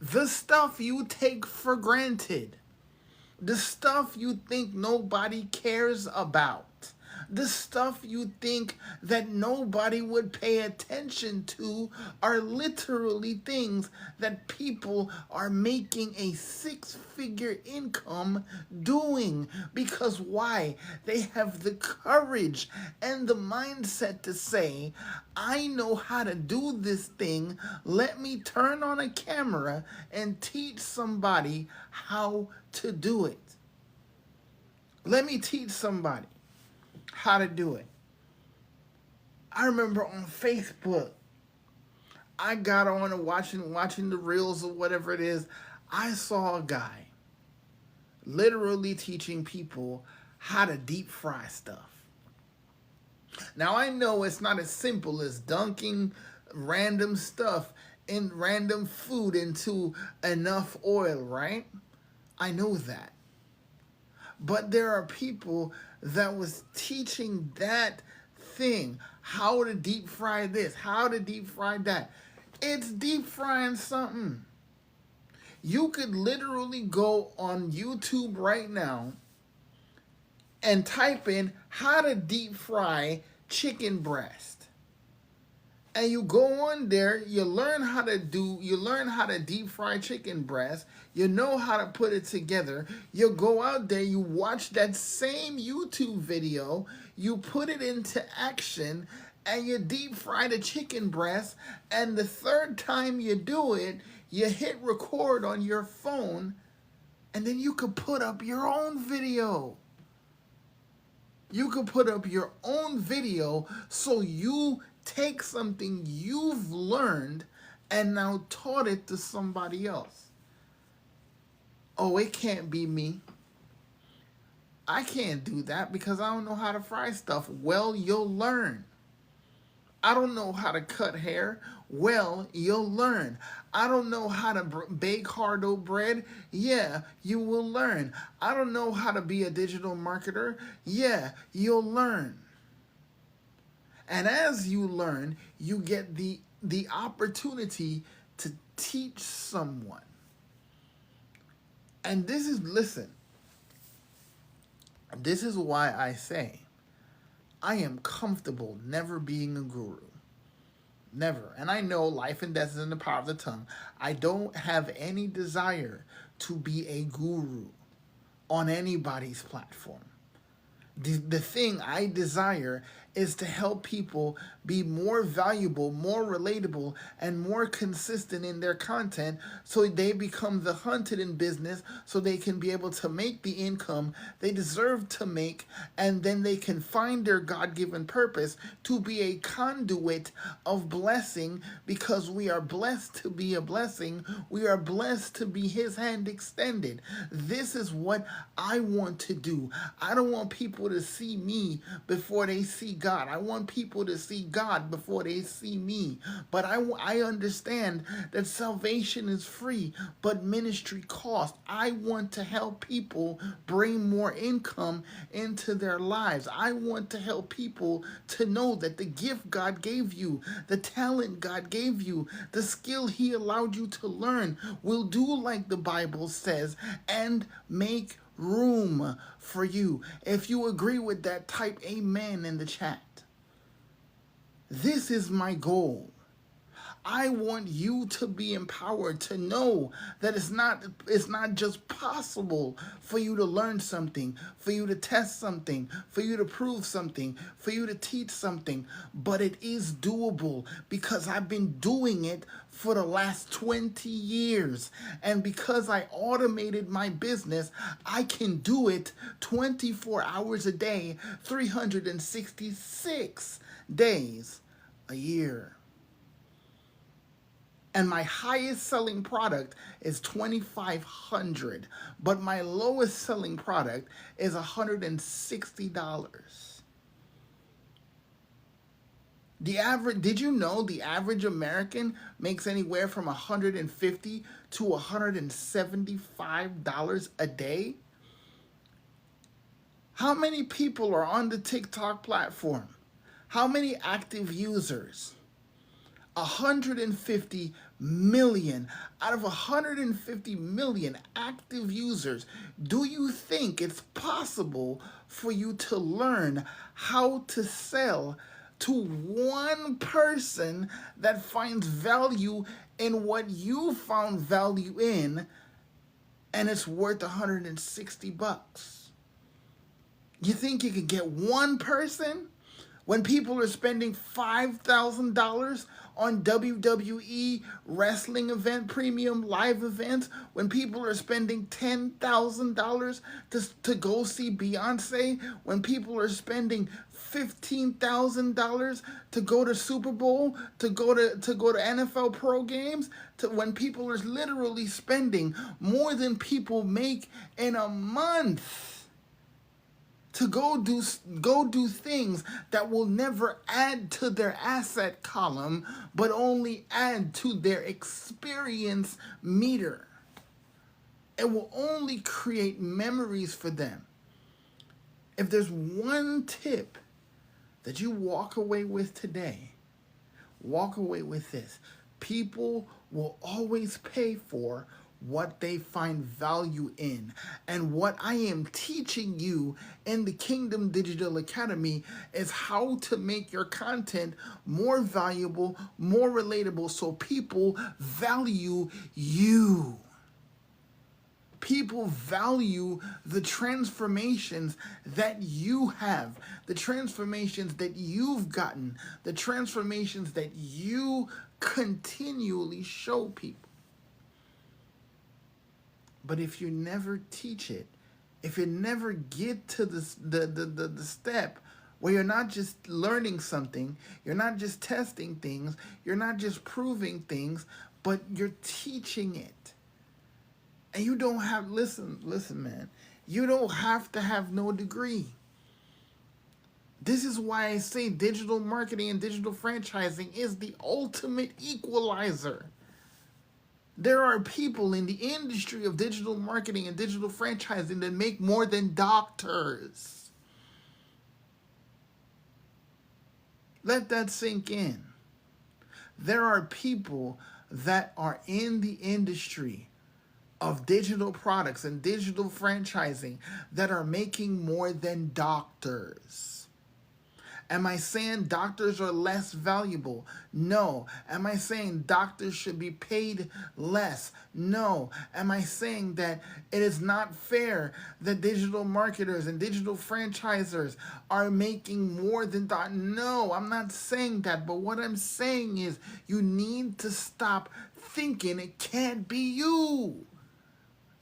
The stuff you take for granted. The stuff you think nobody cares about. The stuff you think that nobody would pay attention to are literally things that people are making a 6-figure income doing. Because why? They have the courage and the mindset to say, I know how to do this thing. Let me turn on a camera and teach somebody how to do it. Let me teach somebody how to do it. I remember on Facebook, I got on and watching the reels or whatever it is. I saw a guy literally teaching people how to deep fry stuff. Now I know it's not as simple as dunking random stuff in random food into enough oil, right? I know that. But there are people that was teaching that thing, how to deep fry this, how to deep fry that. It's deep frying something. You could literally go on YouTube right now and type in how to deep fry chicken breast. And you go on there, you learn how to deep fry chicken breast, you know how to put it together. You go out there, you watch that same YouTube video, you put it into action, and you deep fry the chicken breast, and the third time you do it, you hit record on your phone, and then you could put up your own video. You could put up your own video, so you take something you've learned and now taught it to somebody else. Oh, it can't be me. I can't do that because I don't know how to fry stuff. Well, you'll learn. I don't know how to cut hair. Well, you'll learn. I don't know how to bake hard-dough bread. Yeah, you will learn. I don't know how to be a digital marketer. Yeah, you'll learn. And as you learn, you get the opportunity to teach someone. And listen, this is why I say I am comfortable never being a guru. Never. And I know life and death is in the power of the tongue. I don't have any desire to be a guru on anybody's platform. The thing I desire is to help people be more valuable, more relatable, and more consistent in their content so they become the hunted in business so they can be able to make the income they deserve to make, and then they can find their God-given purpose to be a conduit of blessing, because we are blessed to be a blessing. We are blessed to be His hand extended. This is what I want to do. I don't want people to see me before they see God. I want people to see God before they see me. But I understand that salvation is free, but ministry costs. I want to help people bring more income into their lives. I want to help people to know that the gift God gave you, the talent God gave you, the skill He allowed you to learn will do like the Bible says and make room for you. If you agree with that, type amen in the chat. This is my goal. I want you to be empowered to know that it's not just possible for you to learn something, for you to test something, for you to prove something, for you to teach something, but it is doable because I've been doing it for the last 20 years. And because I automated my business, I can do it 24 hours a day, 366 days a year. And my highest selling product is $2,500, but my lowest selling product is $160. Did you know the average American makes anywhere from $150 to $175 a day? How many people are on the TikTok platform? How many active users? 150 million. Out of 150 million active users, do you think it's possible for you to learn how to sell to one person that finds value in what you found value in, and it's worth $160? You think you could get one person? When people are spending $5,000 on WWE wrestling event, premium live events, when people are spending $10,000 to go see Beyonce, when people are spending $15,000 to go to Super Bowl, to go to NFL pro games, when people are literally spending more than people make in a month to go do things that will never add to their asset column, but only add to their experience meter. It will only create memories for them. If there's one tip that you walk away with today, walk away with this. People will always pay for what they find value in. And what I am teaching you in the Kingdom Digital Academy is how to make your content more valuable, more relatable, so people value you. People value the transformations that you have, the transformations that you've gotten, the transformations that you continually show people. But if you never teach it, if you never get to the step where you're not just learning something, you're not just testing things, you're not just proving things, but you're teaching it. And you don't have, listen, man, you don't have to have no degree. This is why I say digital marketing and digital franchising is the ultimate equalizer. There are people in the industry of digital marketing and digital franchising that make more than doctors. Let that sink in. There are people that are in the industry of digital products and digital franchising that are making more than doctors. Am I saying doctors are less valuable? No. Am I saying doctors should be paid less? No. Am I saying that it is not fair that digital marketers and digital franchisers are making more than that? No, I'm not saying that. But what I'm saying is you need to stop thinking it can't be you.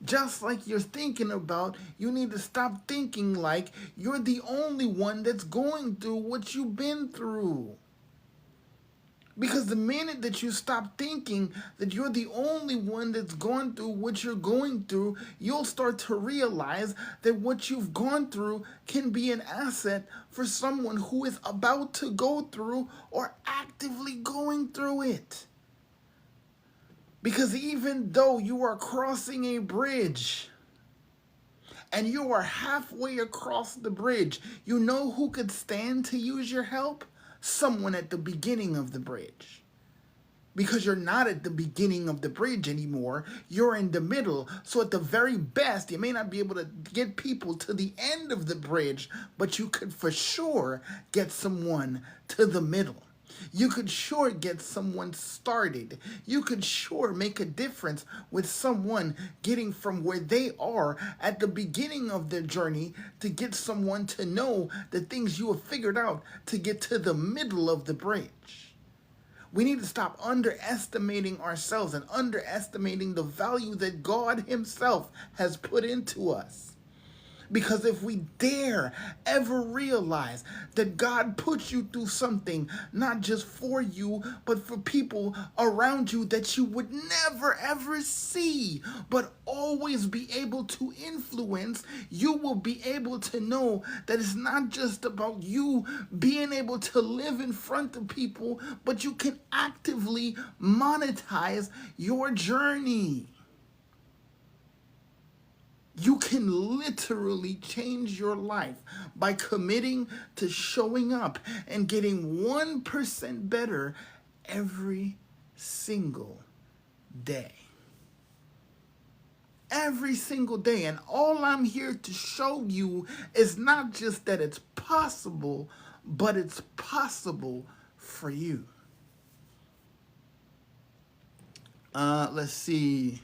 Just like you're thinking about, you need to stop thinking like you're the only one that's going through what you've been through. Because the minute that you stop thinking that you're the only one that's gone through what you're going through, you'll start to realize that what you've gone through can be an asset for someone who is about to go through or actively going through it. Because even though you are crossing a bridge and you are halfway across the bridge, you know who could stand to use your help? Someone at the beginning of the bridge. Because you're not at the beginning of the bridge anymore, you're in the middle. So at the very best, you may not be able to get people to the end of the bridge, but you could for sure get someone to the middle. You could sure get someone started. You could sure make a difference with someone getting from where they are at the beginning of their journey to get someone to know the things you have figured out to get to the middle of the bridge. We need to stop underestimating ourselves and underestimating the value that God Himself has put into us. Because if we dare ever realize that God put you through something, not just for you, but for people around you that you would never ever see, but always be able to influence, you will be able to know that it's not just about you being able to live in front of people, but you can actively monetize your journey. You can literally change your life by committing to showing up and getting 1% better every single day. Every single day. And all I'm here to show you is not just that it's possible, but it's possible for you. Let's see.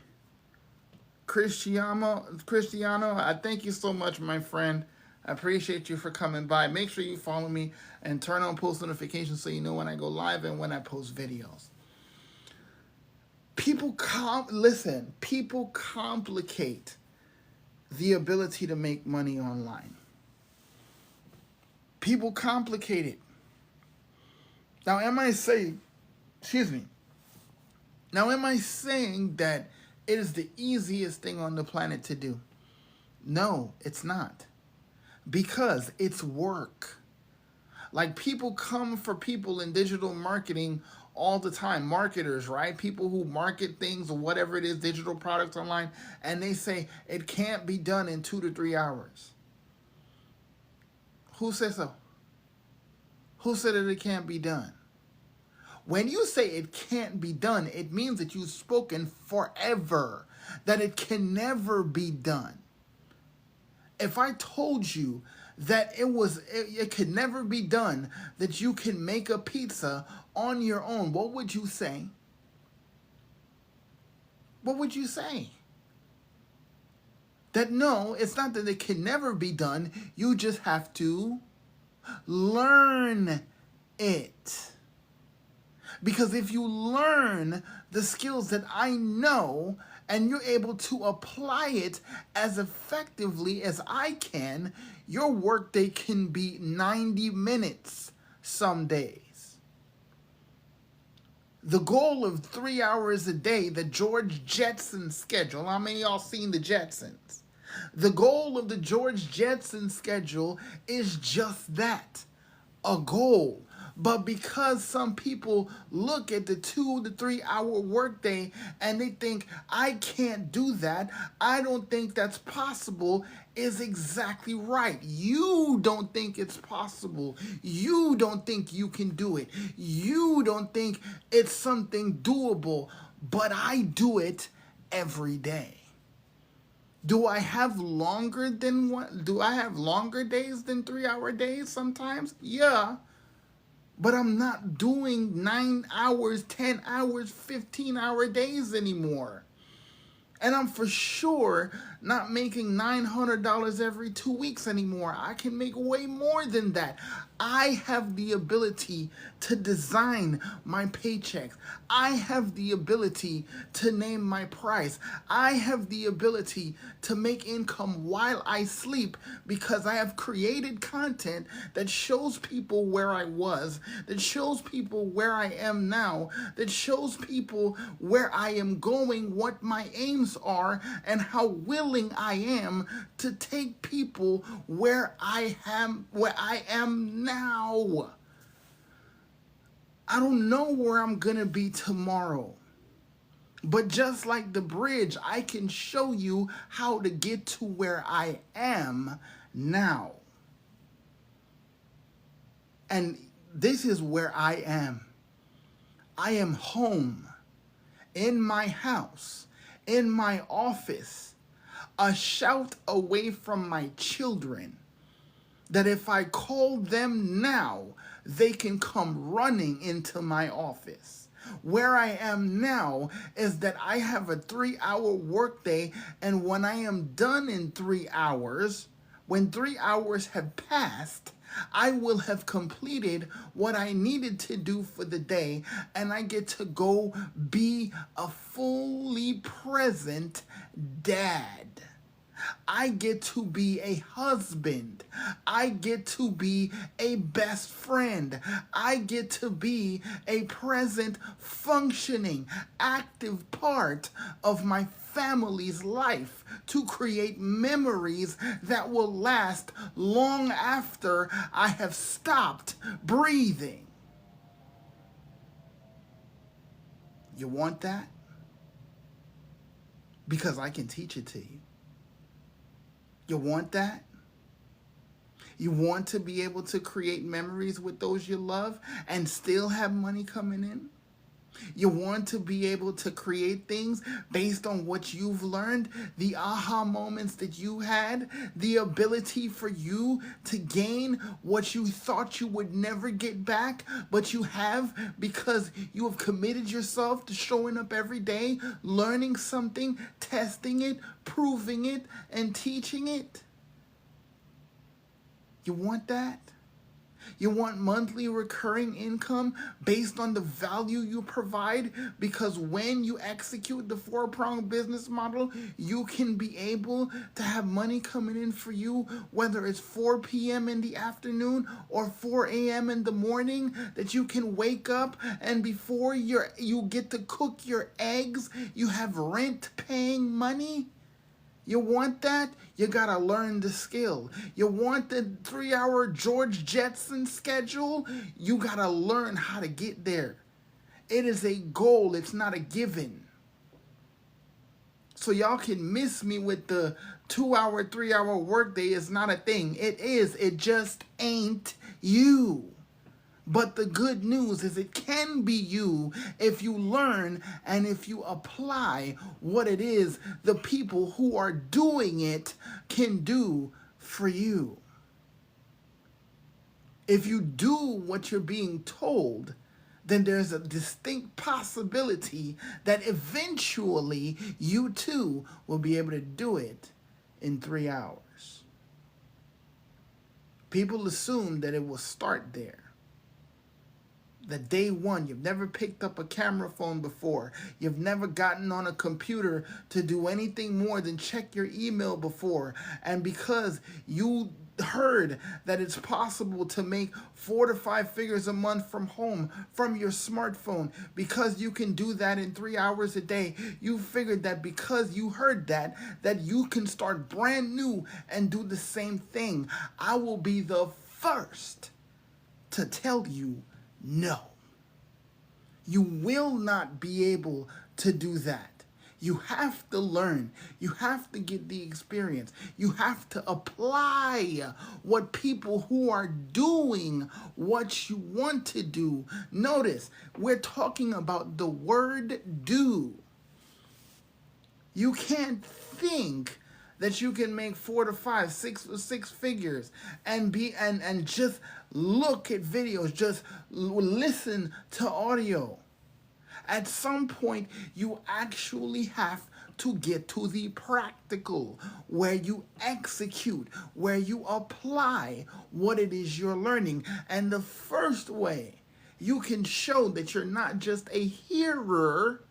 Cristiano, I thank you so much, my friend. I appreciate you for coming by. Make sure you follow me and turn on post notifications so you know when I go live and when I post videos. People complicate the ability to make money online. People complicate it. Now, am I saying that it is the easiest thing on the planet to do? No, it's not. Because it's work. Like, people come for people in digital marketing all the time. Marketers, right? People who market things or whatever it is, digital products online, and they say it can't be done in 2 to 3 hours. Who said so? Who said that it can't be done? When you say it can't be done, it means that you've spoken forever, that it can never be done. If I told you that it could never be done, that you can make a pizza on your own, what would you say? What would you say? That no, it's not that it can never be done, you just have to learn it. Because if you learn the skills that I know and you're able to apply it as effectively as I can, your workday can be 90 minutes some days. The goal of 3 hours a day, the George Jetson schedule. How many of y'all seen the Jetsons? The goal of the George Jetson schedule is just that, a goal. But because some people look at the 2 to 3 hour workday and they think, I can't do that, I don't think that's possible, is exactly right. You don't think it's possible. You don't think you can do it. You don't think it's something doable, but I do it every day. Do I have longer days than 3 hour days sometimes? Yeah. But I'm not doing 9 hours, 10 hours, 15-hour days anymore. And I'm for sure not making $900 every 2 weeks anymore. I can make way more than that. I have the ability to design my paychecks. I have the ability to name my price. I have the ability to make income while I sleep because I have created content that shows people where I was, that shows people where I am now, that shows people where I am going, what my aims are, and how willing I am to take people where I am now. I don't know where I'm gonna be tomorrow. But just like the bridge, I can show you how to get to where I am now. And this is where I am. I am home, in my house, in my office, a shout away from my children, that if I call them now, they can come running into my office. Where I am now is that I have a 3 hour workday, and when I am done in 3 hours, when 3 hours have passed, I will have completed what I needed to do for the day, and I get to go be a fully present dad. I get to be a husband. I get to be a best friend. I get to be a present, functioning, active part of my family's life to create memories that will last long after I have stopped breathing. You want that? Because I can teach it to you. You want that? You want to be able to create memories with those you love and still have money coming in? You want to be able to create things based on what you've learned, the aha moments that you had, the ability for you to gain what you thought you would never get back, but you have because you have committed yourself to showing up every day, learning something, testing it, proving it, and teaching it? You want that? You want monthly recurring income based on the value you provide, because when you execute the 4-pronged business model, you can be able to have money coming in for you, whether it's 4 p.m. in the afternoon or 4 a.m. in the morning, that you can wake up and before you get to cook your eggs, you have rent paying money. You want that? You gotta learn the skill. You want the 3-hour George Jetson schedule? You gotta learn how to get there. It is a goal, it's not a given. So y'all can miss me with the 2-hour, 3-hour workday is not a thing. It is, it just ain't you. But the good news is it can be you if you learn and if you apply what it is the people who are doing it can do for you. If you do what you're being told, then there's a distinct possibility that eventually you too will be able to do it in 3 hours. People assume that it will start there. The day one, you've never picked up a camera phone before. You've never gotten on a computer to do anything more than check your email before. And because you heard that it's possible to make 4 to 5 figures a month from home, from your smartphone, because you can do that in 3 hours a day, you figured that because you heard that you can start brand new and do the same thing. I will be the first to tell you no. You will not be able to do that. You have to learn. You have to get the experience. You have to apply what people who are doing what you want to do. Notice, we're talking about the word do. You can't think that you can make 4 to 5, 6 figures and just look at videos, just listen to audio. At some point, you actually have to get to the practical, where you execute, where you apply what it is you're learning. And the first way you can show that you're not just a hearer,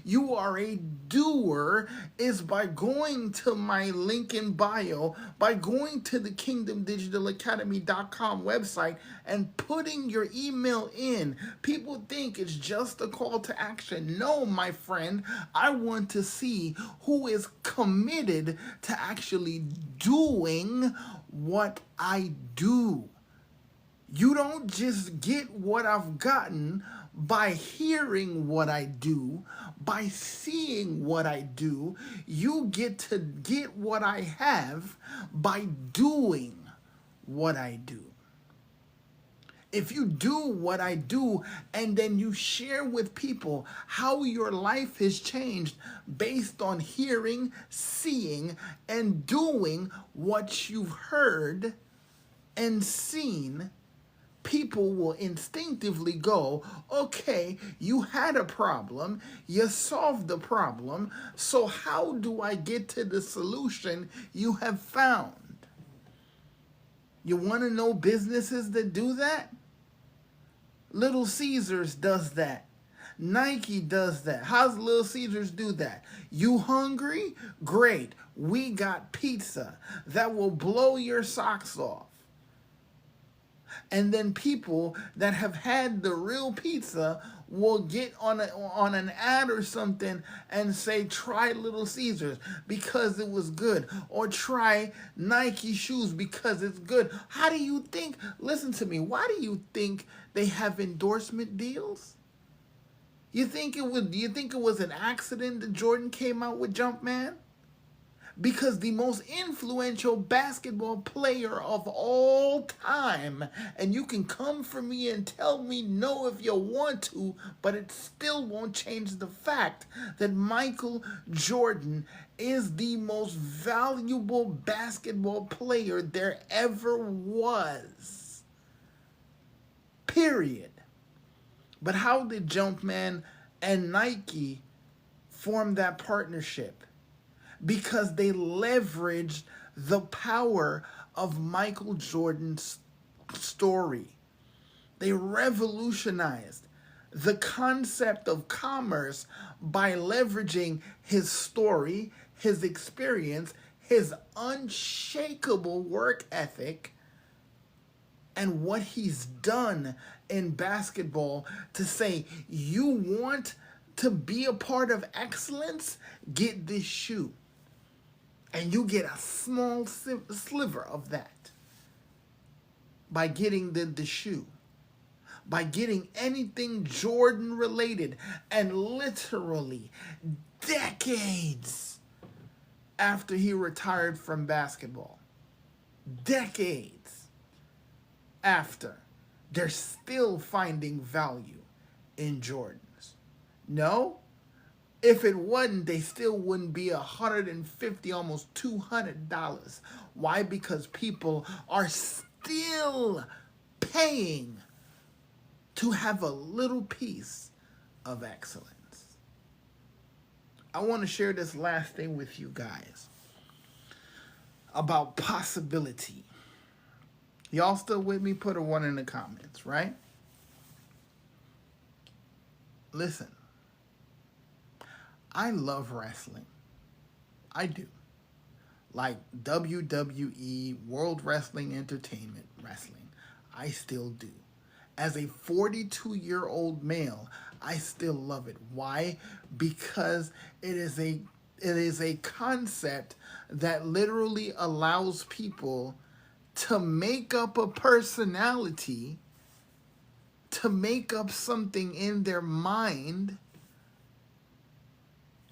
you are a doer, is by going to my link in bio, by going to the KingdomDigitalAcademy.com website and putting your email in. People think it's just a call to action. No, my friend, I want to see who is committed to actually doing what I do. You don't just get what I've gotten by hearing what I do, by seeing what I do. You get to get what I have by doing what I do. If you do what I do and then you share with people how your life has changed based on hearing, seeing, and doing what you've heard and seen, people will instinctively go, okay, you had a problem, you solved the problem, so how do I get to the solution you have found? You want to know businesses that do that? Little Caesars does that. Nike does that. How's Little Caesars do that? You hungry? Great. We got pizza that will blow your socks off. And then people that have had the real pizza will get on an ad or something and say, try Little Caesars because it was good, or try Nike shoes because it's good. How do you think, listen to me, why do you think they have endorsement deals? Do you think it was an accident that Jordan came out with Jumpman? Because the most influential basketball player of all time, and you can come for me and tell me no if you want to, but it still won't change the fact that Michael Jordan is the most valuable basketball player there ever was. Period. But how did Jumpman and Nike form that partnership? Because they leveraged the power of Michael Jordan's story. They revolutionized the concept of commerce by leveraging his story, his experience, his unshakable work ethic, and what he's done in basketball to say, you want to be a part of excellence? Get this shoe. And you get a small sliver of that by getting the shoe, by getting anything Jordan related. And literally decades after he retired from basketball, decades after, they're still finding value in Jordans. No, if it wasn't, they still wouldn't be $150, almost $200. Why? Because people are still paying to have a little piece of excellence. I want to share this last thing with you guys about possibility. Y'all still with me? Put a one in the comments, right? Listen, I love wrestling. I do. Like WWE, World Wrestling Entertainment Wrestling. I still do. As a 42-year-old male, I still love it. Why? Because it is a concept that literally allows people to make up a personality, to make up something in their mind,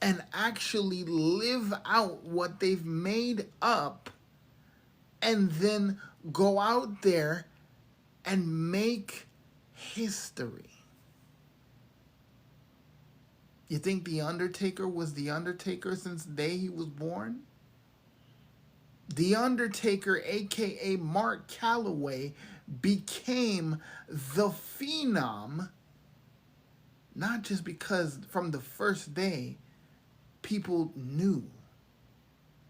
and actually live out what they've made up, and then go out there and make history. You think The Undertaker was The Undertaker since the day he was born? The Undertaker, aka Mark Calloway, became the Phenom, not just because from the first day people knew.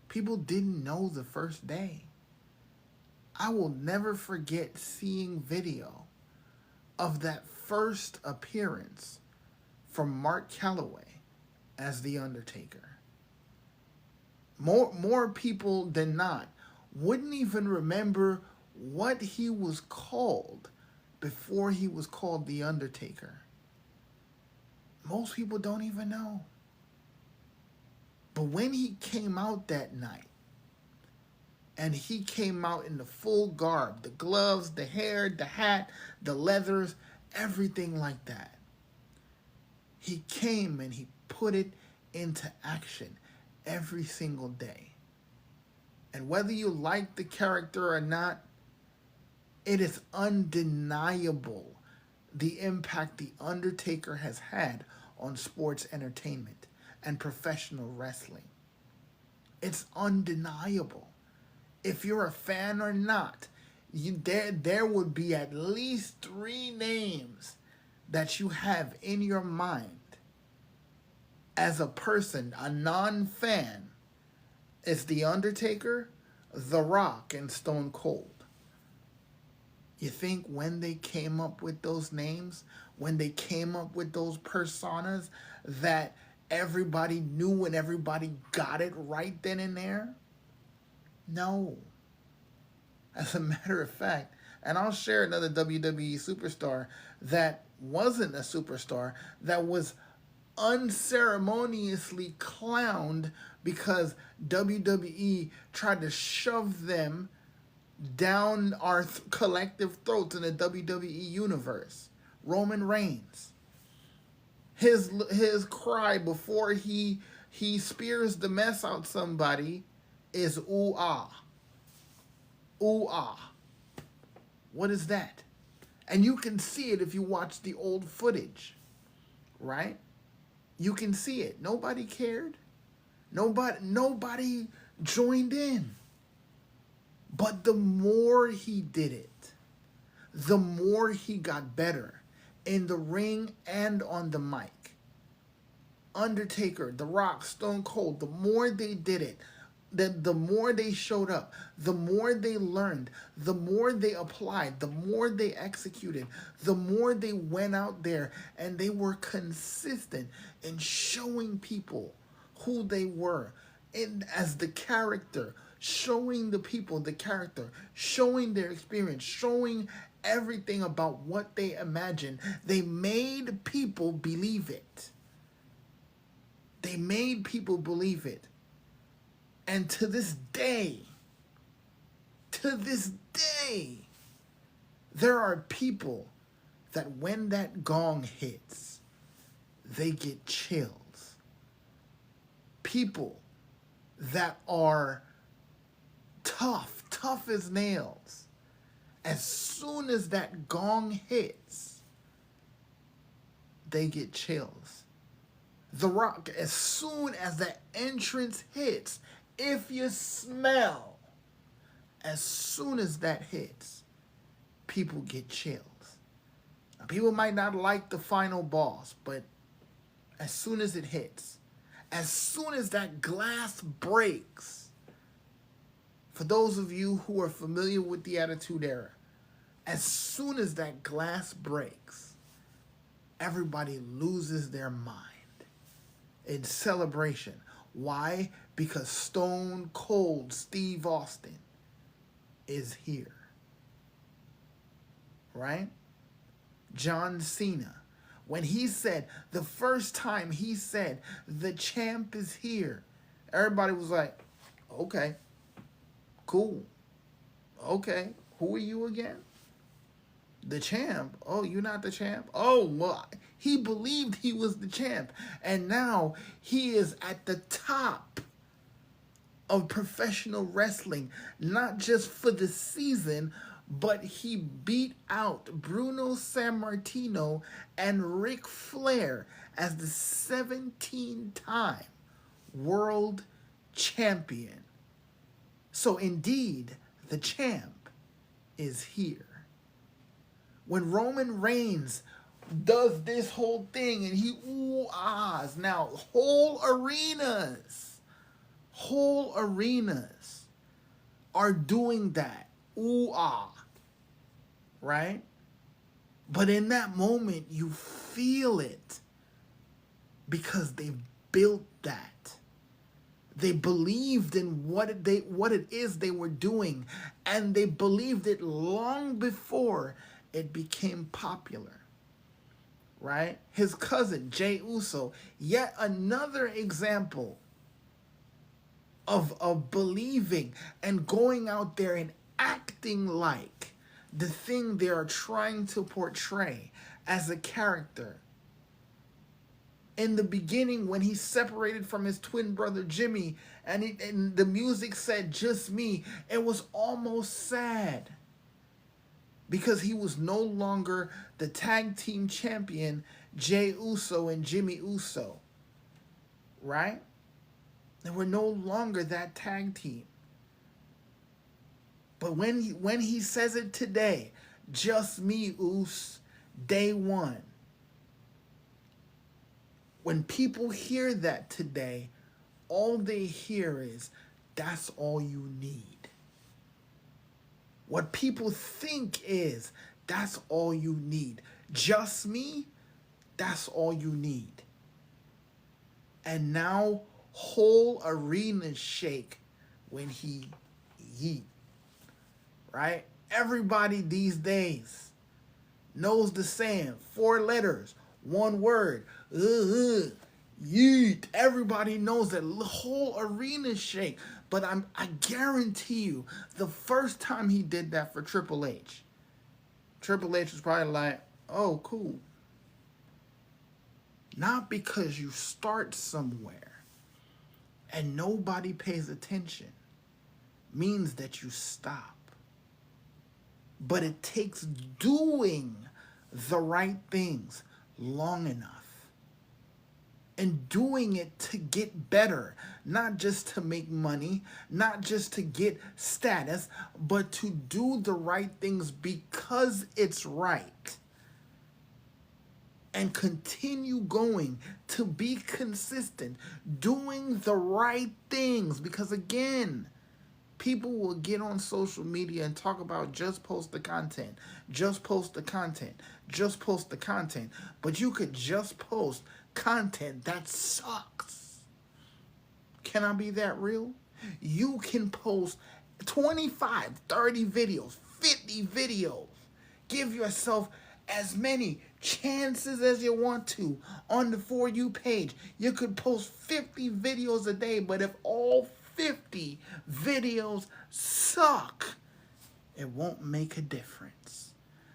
People didn't know the first day. I will never forget seeing video of that first appearance from Mark Calloway as The Undertaker. More people than not wouldn't even remember what he was called before he was called The Undertaker. Most people don't even know. But when he came out that night, and he came out in the full garb, the gloves, the hair, the hat, the leathers, everything like that. He came and he put it into action every single day. And whether you like the character or not, it is undeniable the impact The Undertaker has had on sports entertainment and professional wrestling. It's undeniable. If you're a fan or not, there would be at least 3 names that you have in your mind as a person, a non-fan. It's The Undertaker, The Rock, and Stone Cold. You think when they came up with those names, when they came up with those personas, that everybody knew and everybody got it right then and there? No. As a matter of fact, and I'll share another WWE superstar that wasn't a superstar, that was unceremoniously clowned because WWE tried to shove them down our collective throats in the WWE universe. Roman Reigns. His cry before he spears the mess out somebody is ooh ah. Ooh ah. What is that? And you can see it if you watch the old footage, right? You can see it. Nobody cared. Nobody joined in. But the more he did it, the more he got better in the ring and on the mic. Undertaker, The Rock, Stone Cold, the more they did it, the more they showed up, the more they learned, the more they applied, the more they executed, the more they went out there and they were consistent in showing people who they were as the character, showing the people the character, showing their experience, showing everything about what they imagined. They made people believe it. They made people believe it. And to this day, there are people that when that gong hits, they get chills. People that are tough as nails. As soon as that gong hits, they get chills. The Rock, as soon as that entrance hits, if you smell, as soon as that hits, people get chills. Now, people might not like the final boss, but as soon as it hits, as soon as that glass breaks, for those of you who are familiar with the Attitude Era, as soon as that glass breaks, everybody loses their mind in celebration. Why? Because Stone Cold Steve Austin is here. Right? John Cena, when he said, the first time he said, the champ is here, everybody was like, okay, cool. Okay, who are you again? The champ? Oh, you're not the champ? Oh, well, he believed he was the champ. And now he is at the top of professional wrestling, not just for the season, but he beat out Bruno Sammartino and Ric Flair as the 17-time world champion. So indeed, the champ is here. When Roman Reigns does this whole thing and he ooh-ahs, now whole arenas are doing that ooh-ah, right? But in that moment, you feel it because they built that. They believed in what it is they were doing, and they believed it long before it became popular, right? His cousin, Jey Uso, yet another example of believing and going out there and acting like the thing they are trying to portray as a character. In the beginning, when he separated from his twin brother Jimmy, and the music said "Just Me," it was almost sad because he was no longer the tag team champion, Jey Uso and Jimmy Uso, right? They were no longer that tag team. But when he says it today, "Just me, Us, day one." When people hear that today, all they hear is, that's all you need. What people think is, that's all you need. Just me, that's all you need. And now whole arenas shake when he yeet. Right? Everybody these days knows the saying, 4 letters, 1 word, yeet. Everybody knows that whole arena shake. But I guarantee you, the first time he did that for Triple H was probably like, oh, cool. Not because you start somewhere and nobody pays attention means that you stop. But it takes doing the right things long enough and doing it to get better, not just to make money, not just to get status, but to do the right things because it's right. And continue going to be consistent, doing the right things. Because again, people will get on social media and talk about just post the content, just post the content, just post the content. But you could just post content that sucks. Can I be that real? You can post 25, 30 videos, 50 videos. Give yourself as many chances as you want to on the For You page. You could post 50 videos a day, but if all 50 videos suck, it won't make a difference.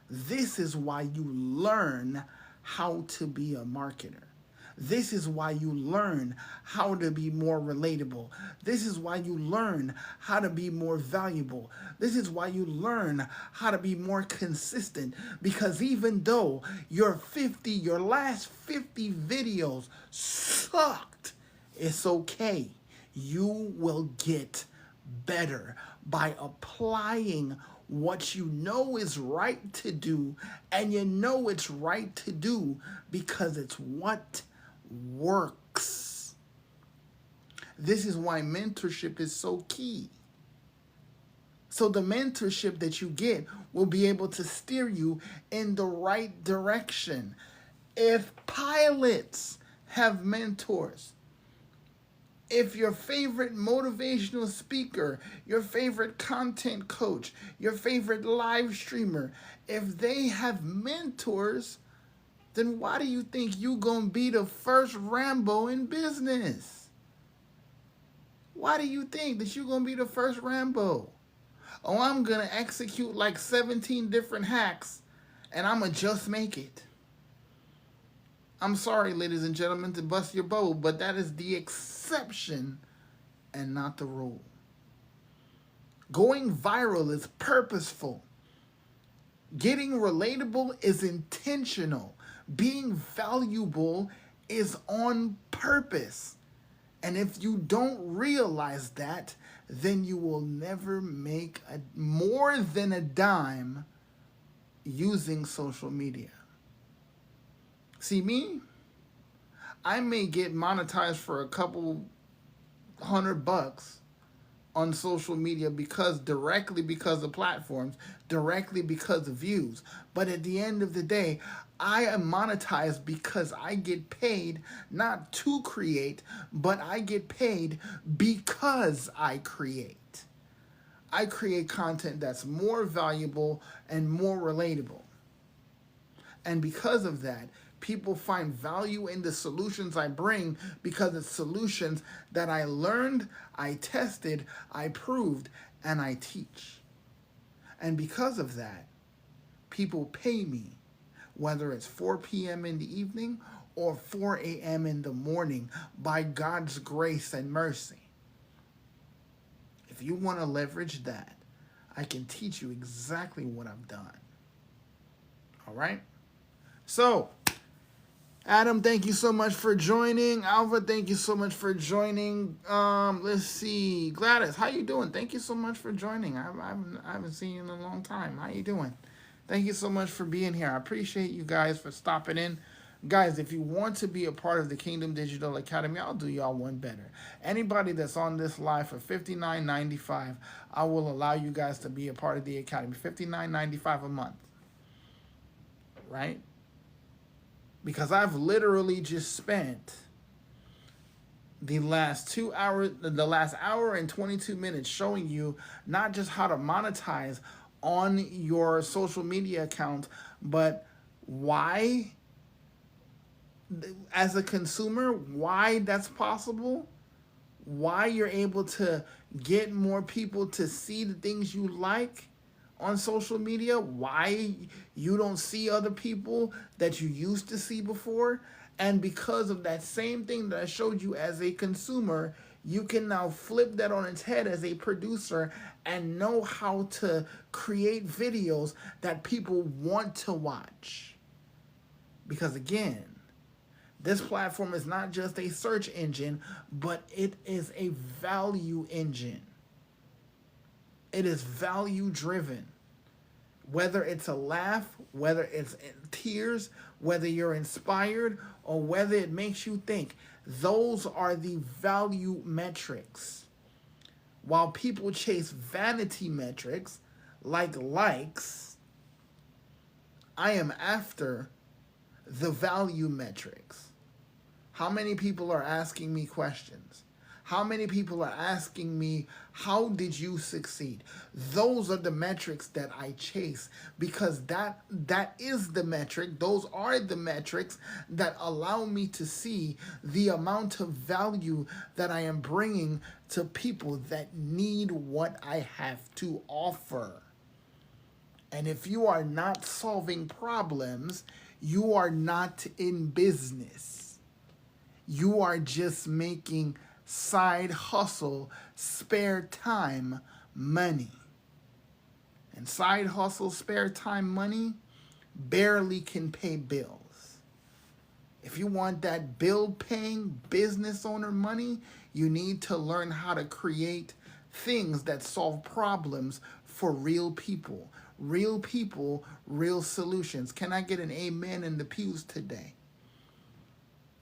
This is why you learn how to be a marketer. This is why you learn how to be more relatable. This is why you learn how to be more valuable. This is why you learn how to be more consistent. Because even though your last 50 videos sucked, it's okay. You will get better by applying what you know is right to do, and you know it's right to do because it's what works. This is why mentorship is so key. So the mentorship that you get will be able to steer you in the right direction. If pilots have mentors, if your favorite motivational speaker, your favorite content coach, your favorite live streamer, if they have mentors, then why do you think you gonna be the first Rambo in business? Why do you think that you're gonna be the first Rambo? Oh, I'm gonna execute like 17 different hacks and I'ma just make it. I'm sorry, ladies and gentlemen, to bust your bubble, but that is the exception and not the rule. Going viral is purposeful. Getting relatable is intentional. Being valuable is on purpose. And if you don't realize that, then you will never make more than a dime using social media. See me? I may get monetized for a couple $100 on social media directly because of platforms, directly because of views. But at the end of the day, I am monetized because I get paid not to create, but I get paid because I create. I create content that's more valuable and more relatable. And because of that, people find value in the solutions I bring because it's solutions that I learned, I tested, I proved, and I teach. And because of that, people pay me, whether it's 4 p.m. in the evening or 4 a.m. in the morning, by God's grace and mercy. If you want to leverage that, I can teach you exactly what I've done. All right? So, Adam, thank you so much for joining. Alva, thank you so much for joining. Let's see. Gladys, how you doing? Thank you so much for joining. I haven't seen you in a long time. How you doing? Thank you so much for being here. I appreciate you guys for stopping in. Guys, if you want to be a part of the Kingdom Digital Academy, I'll do y'all one better. Anybody that's on this live for $59.95, I will allow you guys to be a part of the Academy. $59.95 a month. Right? Because I've literally just spent the last hour and 22 minutes showing you not just how to monetize on your social media account, but why, as a consumer, why that's possible, why you're able to get more people to see the things you like on social media, why you don't see other people that you used to see before. And because of that same thing that I showed you as a consumer, you can now flip that on its head as a producer and know how to create videos that people want to watch. Because again, this platform is not just a search engine, but it is a value engine. It is value driven. Whether it's a laugh, whether it's tears, whether you're inspired, or whether it makes you think, those are the value metrics. While people chase vanity metrics like likes, I am after the value metrics. How many people are asking me questions? How many people are asking me, how did you succeed? Those are the metrics that I chase, because that is the metric. Those are the metrics that allow me to see the amount of value that I am bringing to people that need what I have to offer. And if you are not solving problems, you are not in business. You are just making side hustle, spare time money. And side hustle, spare time money barely can pay bills. If you want that bill paying business owner money, you need to learn how to create things that solve problems for real people. Real people, real solutions. Can I get an amen in the pews today?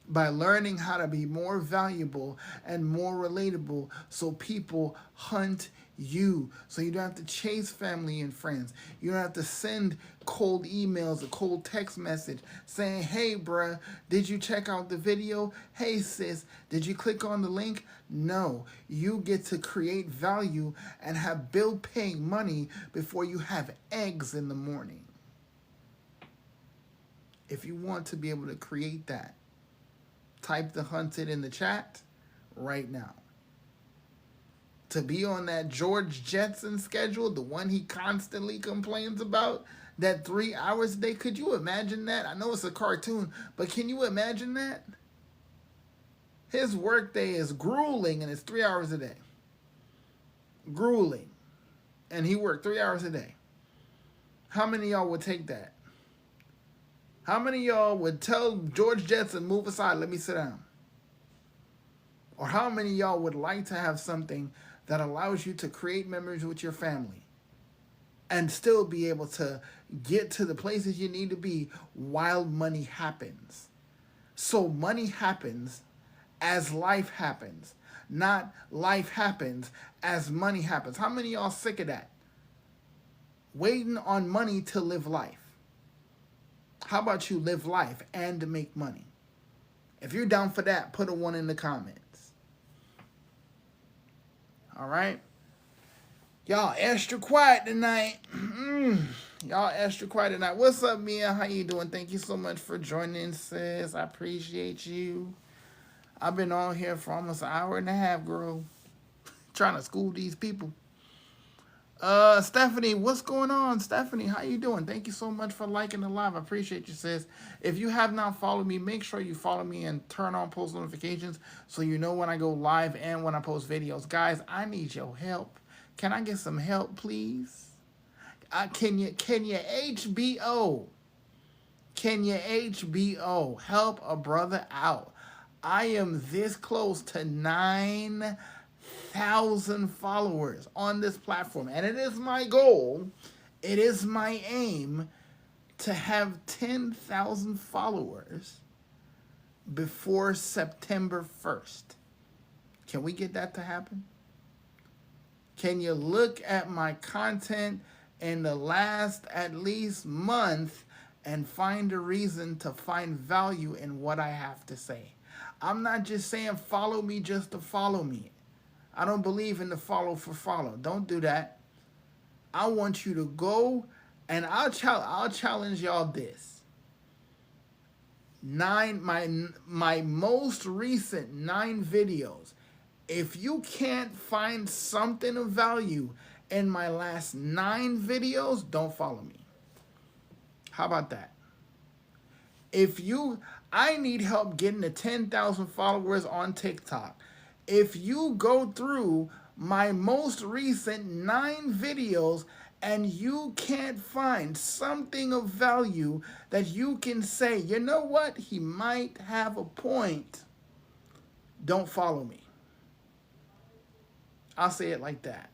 By learning how to be more valuable and more relatable so people hunt you. So you don't have to chase family and friends. You don't have to send cold emails, a cold text message saying, hey, bruh, did you check out the video? Hey, sis, did you click on the link? No, you get to create value and have bill paying money before you have eggs in the morning. If you want to be able to create that, type the hunted in the chat right now. To be on that George Jetson schedule, the one he constantly complains about, that 3 hours a day, could you imagine that? I know it's a cartoon, but can you imagine that? His workday is grueling and it's 3 hours a day. Grueling. And he worked 3 hours a day. How many of y'all would take that? How many of y'all would tell George Jetson, move aside, let me sit down? Or how many of y'all would like to have something that allows you to create memories with your family and still be able to get to the places you need to be while money happens? So money happens as life happens, not life happens as money happens. How many of y'all sick of that? Waiting on money to live life. How about you live life and make money? If you're down for that, put a 1 in the comments. All right? Y'all extra quiet tonight. Y'all extra quiet tonight. What's up, Mia? How you doing? Thank you so much for joining, sis. I appreciate you. I've been on here for almost an hour and a half, girl. Trying to school these people. Stephanie, what's going on? Stephanie, how you doing? Thank you so much for liking the live. I appreciate you, sis. If you have not followed me, make sure you follow me and turn on post notifications so you know when I go live and when I post videos. Guys, I need your help. Can I get some help, please? Can you HBO? Can you HBO? Help a brother out. I am this close to 9,000 followers on this platform, and it is my goal, it is my aim to have 10,000 followers before September 1st. Can we get that to happen? Can you look at my content in the last at least month and find a reason to find value in what I have to say? I'm not just saying follow me just to follow me. I don't believe in the follow for follow. Don't do that. I want you to go, and I'll challenge y'all this. My most recent 9 videos. If you can't find something of value in my last 9 videos, don't follow me. How about that? I need help getting to 10,000 followers on TikTok. If you go through my most recent 9 videos and you can't find something of value that you can say, you know what, he might have a point, don't follow me. I'll say it like that.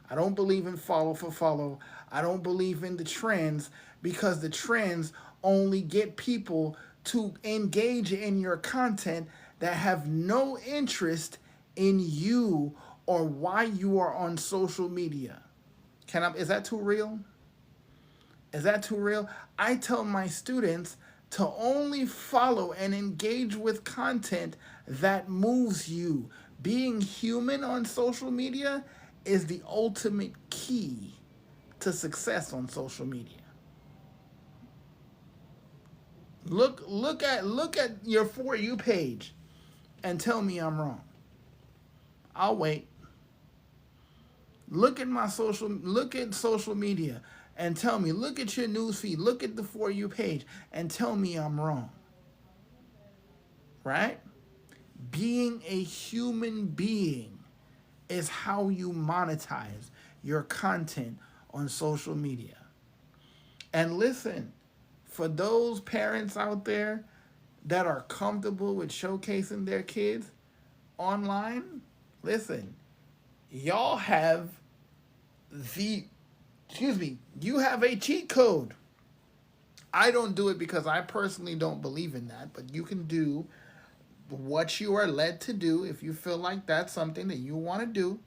I don't believe in follow for follow. I don't believe in the trends, because the trends only get people to engage in your content that have no interest in you or why you are on social media. Is that too real? Is that too real? I tell my students to only follow and engage with content that moves you. Being human on social media is the ultimate key to success on social media. Look at your For You page and tell me I'm wrong. I'll wait. Look at social media and tell me, look at your news feed, look at the For You page and tell me I'm wrong. right? Being a human being is how you monetize your content on social media. And listen, for those parents out there that are comfortable with showcasing their kids online, listen, y'all have the, excuse me, you have a cheat code. I don't do it because I personally don't believe in that, but you can do what you are led to do. If you feel like that's something that you want to do,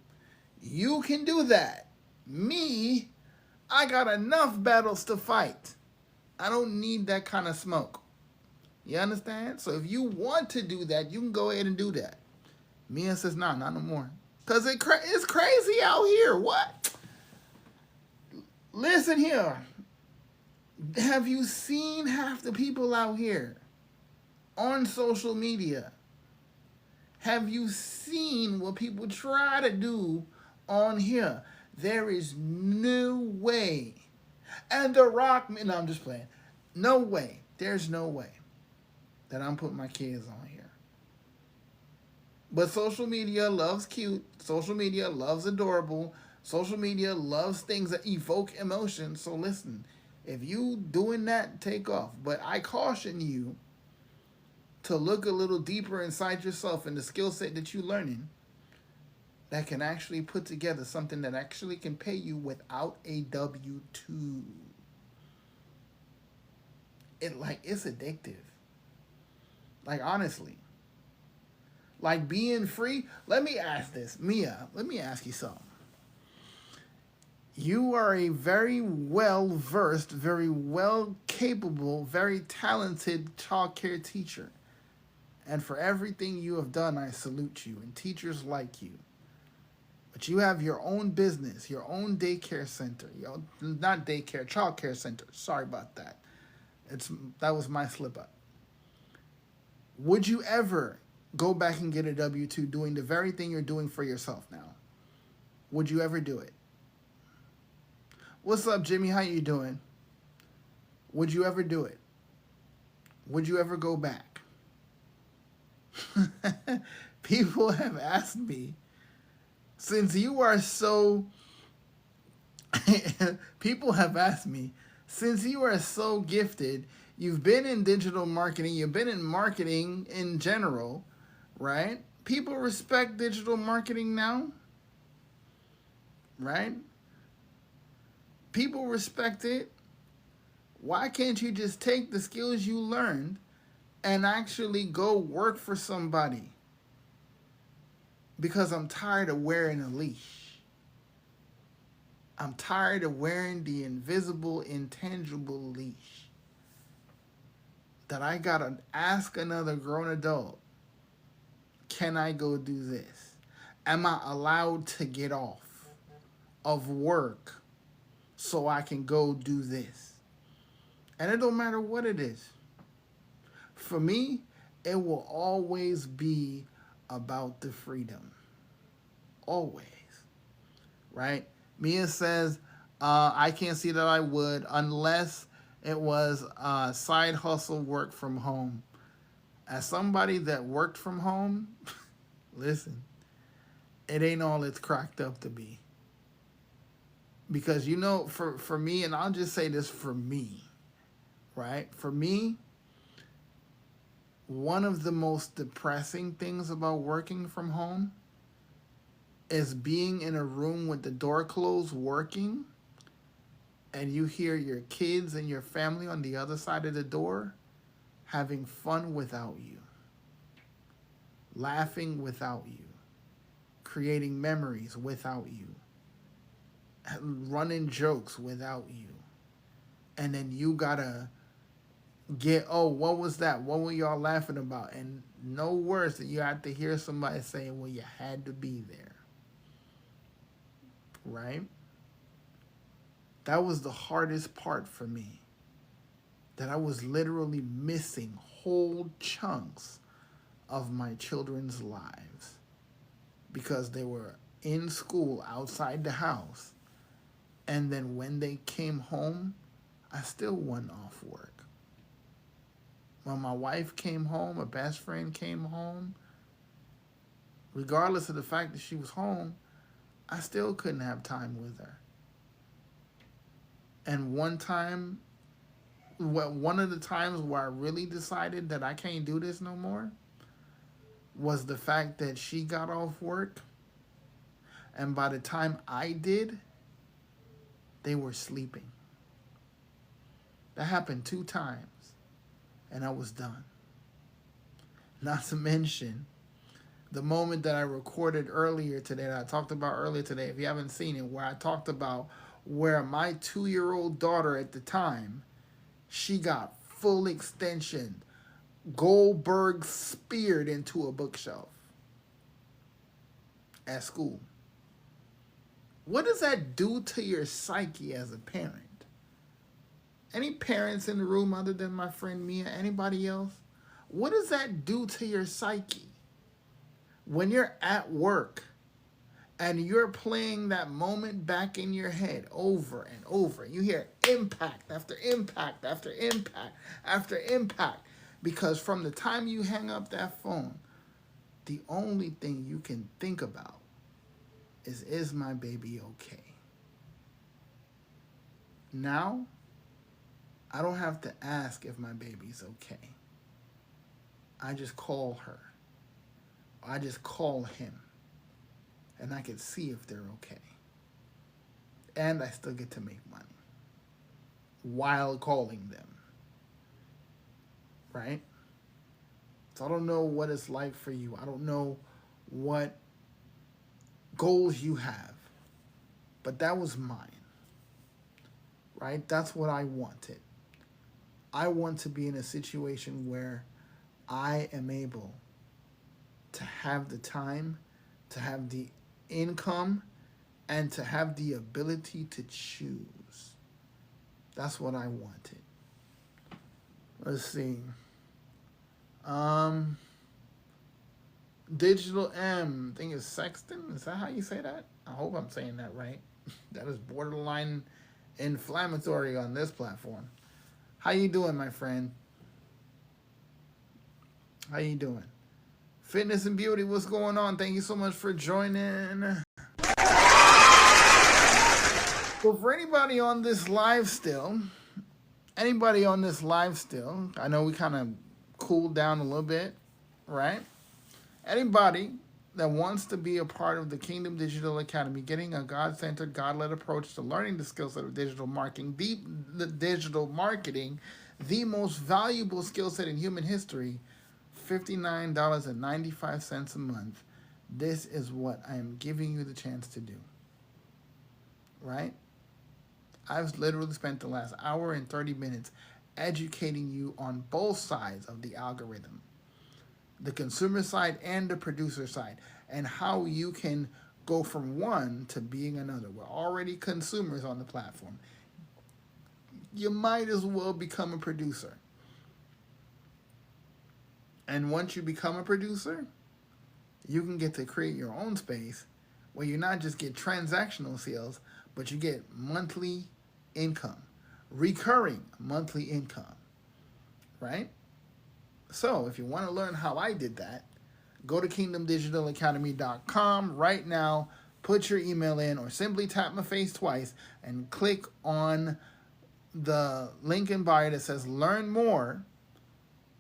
you can do that. Me, I got enough battles to fight. I don't need that kind of smoke. You understand? So if you want to do that, you can go ahead and do that. Mia says, nah, not no more. Because it's crazy out here. What? Listen here. Have you seen half the people out here on social media? Have you seen what people try to do on here? There is no way. And The Rock, no, I'm just playing. No way. There's no way that I'm putting my kids on here. But social media loves cute. Social media loves adorable. Social media loves things that evoke emotion. So listen, if you doing that, take off. But I caution you to look a little deeper inside yourself and the skill set that you're learning that can actually put together something that actually can pay you without a W-2. It's addictive. Like, honestly. Like, being free. Let me ask this. Mia, let me ask you something. You are a very well-versed, very well-capable, very talented child care teacher. And for everything you have done, I salute you. And teachers like you. But you have your own business, your own daycare center. Not daycare, child care center. Sorry about that. That was my slip up. Would you ever go back and get a W-2 doing the very thing you're doing for yourself now? Would you ever do it? What's up, Jimmy? How you doing? Would you ever do it? Would you ever go back? People have asked me, since you are so... People have asked me, since you are so gifted, you've been in digital marketing, you've been in marketing in general, right? People respect digital marketing now, right? People respect it. Why can't you just take the skills you learned and actually go work for somebody? Because I'm tired of wearing a leash. I'm tired of wearing the invisible, intangible leash. That I gotta ask another grown adult, can I go do this? Am I allowed to get off of work so I can go do this? And it don't matter what it is. For me, it will always be about the freedom. Always. Right? Mia says, I can't see that I would unless it was side hustle work from home. As somebody that worked from home, listen, it ain't all it's cracked up to be. Because, for me, and I'll just say this for me, right? For me, one of the most depressing things about working from home is being in a room with the door closed working and you hear your kids and your family on the other side of the door having fun without you, laughing without you, creating memories without you, running jokes without you. And then you gotta what was that? What were y'all laughing about? And no worse that you have to hear somebody saying, well, you had to be there. Right? That was the hardest part for me. That I was literally missing whole chunks of my children's lives because they were in school outside the house. And then when they came home, I still wasn't off work. When my wife came home, a best friend came home, regardless of the fact that she was home, I still couldn't have time with her. And one of the times where I really decided that I can't do this no more was the fact that she got off work, and by the time I did, they were sleeping. That happened 2 times, and I was done. Not to mention the moment that I recorded earlier today, that I talked about earlier today, if you haven't seen it, where I talked about where my 2-year-old daughter at the time, she got full extension, Goldberg speared into a bookshelf at school. What does that do to your psyche as a parent? Any parents in the room other than my friend Mia? Anybody else? What does that do to your psyche? When you're at work and you're playing that moment back in your head over and over, you hear impact after impact after impact after impact, because from the time you hang up that phone, the only thing you can think about is my baby okay? Now, I don't have to ask if my baby's okay. I just call her. I just call him. And I can see if they're okay. And I still get to make money while calling them. Right? So I don't know what it's like for you. I don't know what goals you have. But that was mine. Right? That's what I wanted. I want to be in a situation where I am able to have the time, to have the income, and to have the ability to choose. That's what I wanted. Let's see. Digital M, I think it's Sexton. Is that how you say that? I hope I'm saying that right. That is borderline inflammatory on this platform. How you doing, my friend? How you doing? Fitness and Beauty, what's going on? Thank you so much for joining. Well, for anybody on this live still, I know we kind of cooled down a little bit, right? Anybody that wants to be a part of the Kingdom Digital Academy, getting a God-centered, God-led approach to learning the skill set of digital marketing, the most valuable skill set in human history, $59.95 a month. This is what I am giving you the chance to do, right? I've literally spent the last hour and 30 minutes educating you on both sides of the algorithm, the consumer side and the producer side, and how you can go from one to being another. We're already consumers on the platform. You might as well become a producer. And once you become a producer, you can get to create your own space where you not just get transactional sales, but you get monthly income, recurring monthly income, right? So if you want to learn how I did that, go to kingdomdigitalacademy.com right now, put your email in, or simply tap my face twice and click on the link in bio that says learn more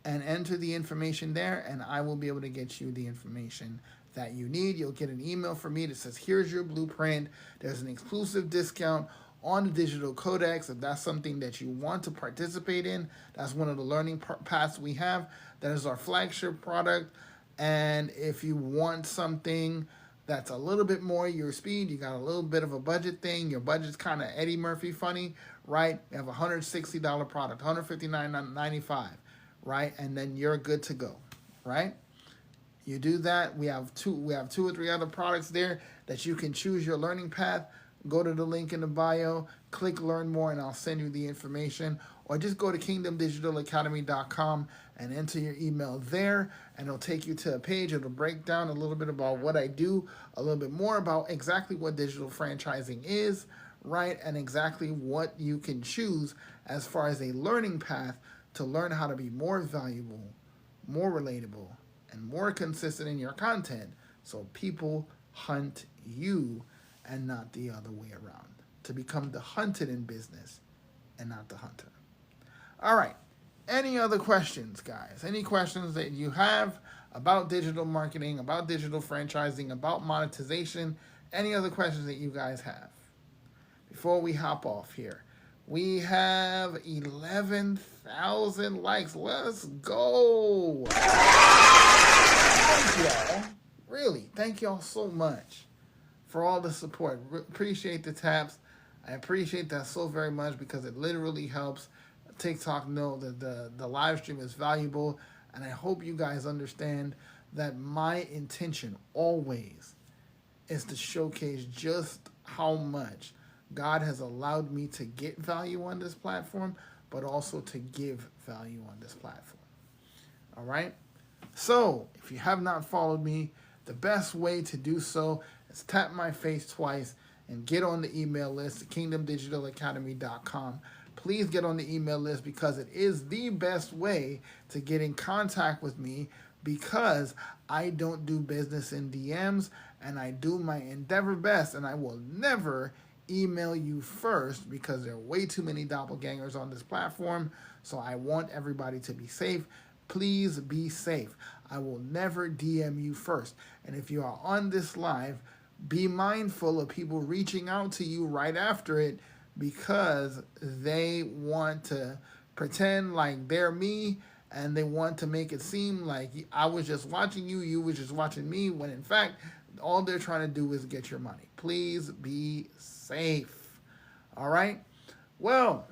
and enter the information there, and I will be able to get you the information that you need. You'll get an email from me that says, here's your blueprint. There's an exclusive discount on the digital codex. If that's something that you want to participate in, that's one of the learning paths we have. That is our flagship product. And if you want something that's a little bit more your speed, you got a little bit of a budget thing, your budget's kind of Eddie Murphy funny, right? You have a $160 product, $159.95, right? And then you're good to go, right? You do that. We have two or three other products there that you can choose your learning path. Go to the link in the bio, click learn more, and I'll send you the information. Or just go to kingdomdigitalacademy.com and enter your email there, and it'll take you to a page. It'll break down a little bit about what I do, a little bit more about exactly what digital franchising is, right? And exactly what you can choose as far as a learning path to learn how to be more valuable, more relatable, and more consistent in your content so people hunt you and not the other way around. To become the hunted in business and not the hunter. All right. Any other questions, guys? Any questions that you have about digital marketing, about digital franchising, about monetization? Any other questions that you guys have? Before we hop off here, we have 11,000 likes. Let's go. Thank y'all. Really, thank y'all so much for all the support. Appreciate the taps. I appreciate that so very much because it literally helps TikTok know that the live stream is valuable. And I hope you guys understand that my intention always is to showcase just how much God has allowed me to get value on this platform, but also to give value on this platform. All right? So, if you have not followed me, the best way to do so is tap my face twice and get on the email list at kingdomdigitalacademy.com. Please get on the email list because it is the best way to get in contact with me because I don't do business in DMs and I do my endeavor best and I will never email you first because there are way too many doppelgangers on this platform. So I want everybody to be safe. Please be safe. I will never DM you first. And if you are on this live, be mindful of people reaching out to you right after it because they want to pretend like they're me and they want to make it seem like I was just watching you, you was just watching me, when in fact, all they're trying to do is get your money. Please be safe. All right? Well,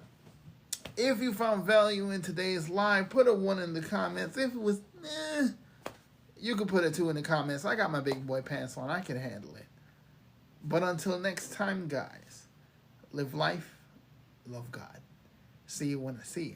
if you found value in today's live, put a 1 in the comments. If it was, you can put a 2 in the comments. I got my big boy pants on. I can handle it. But until next time, guys, live life, love God. See you when I see you.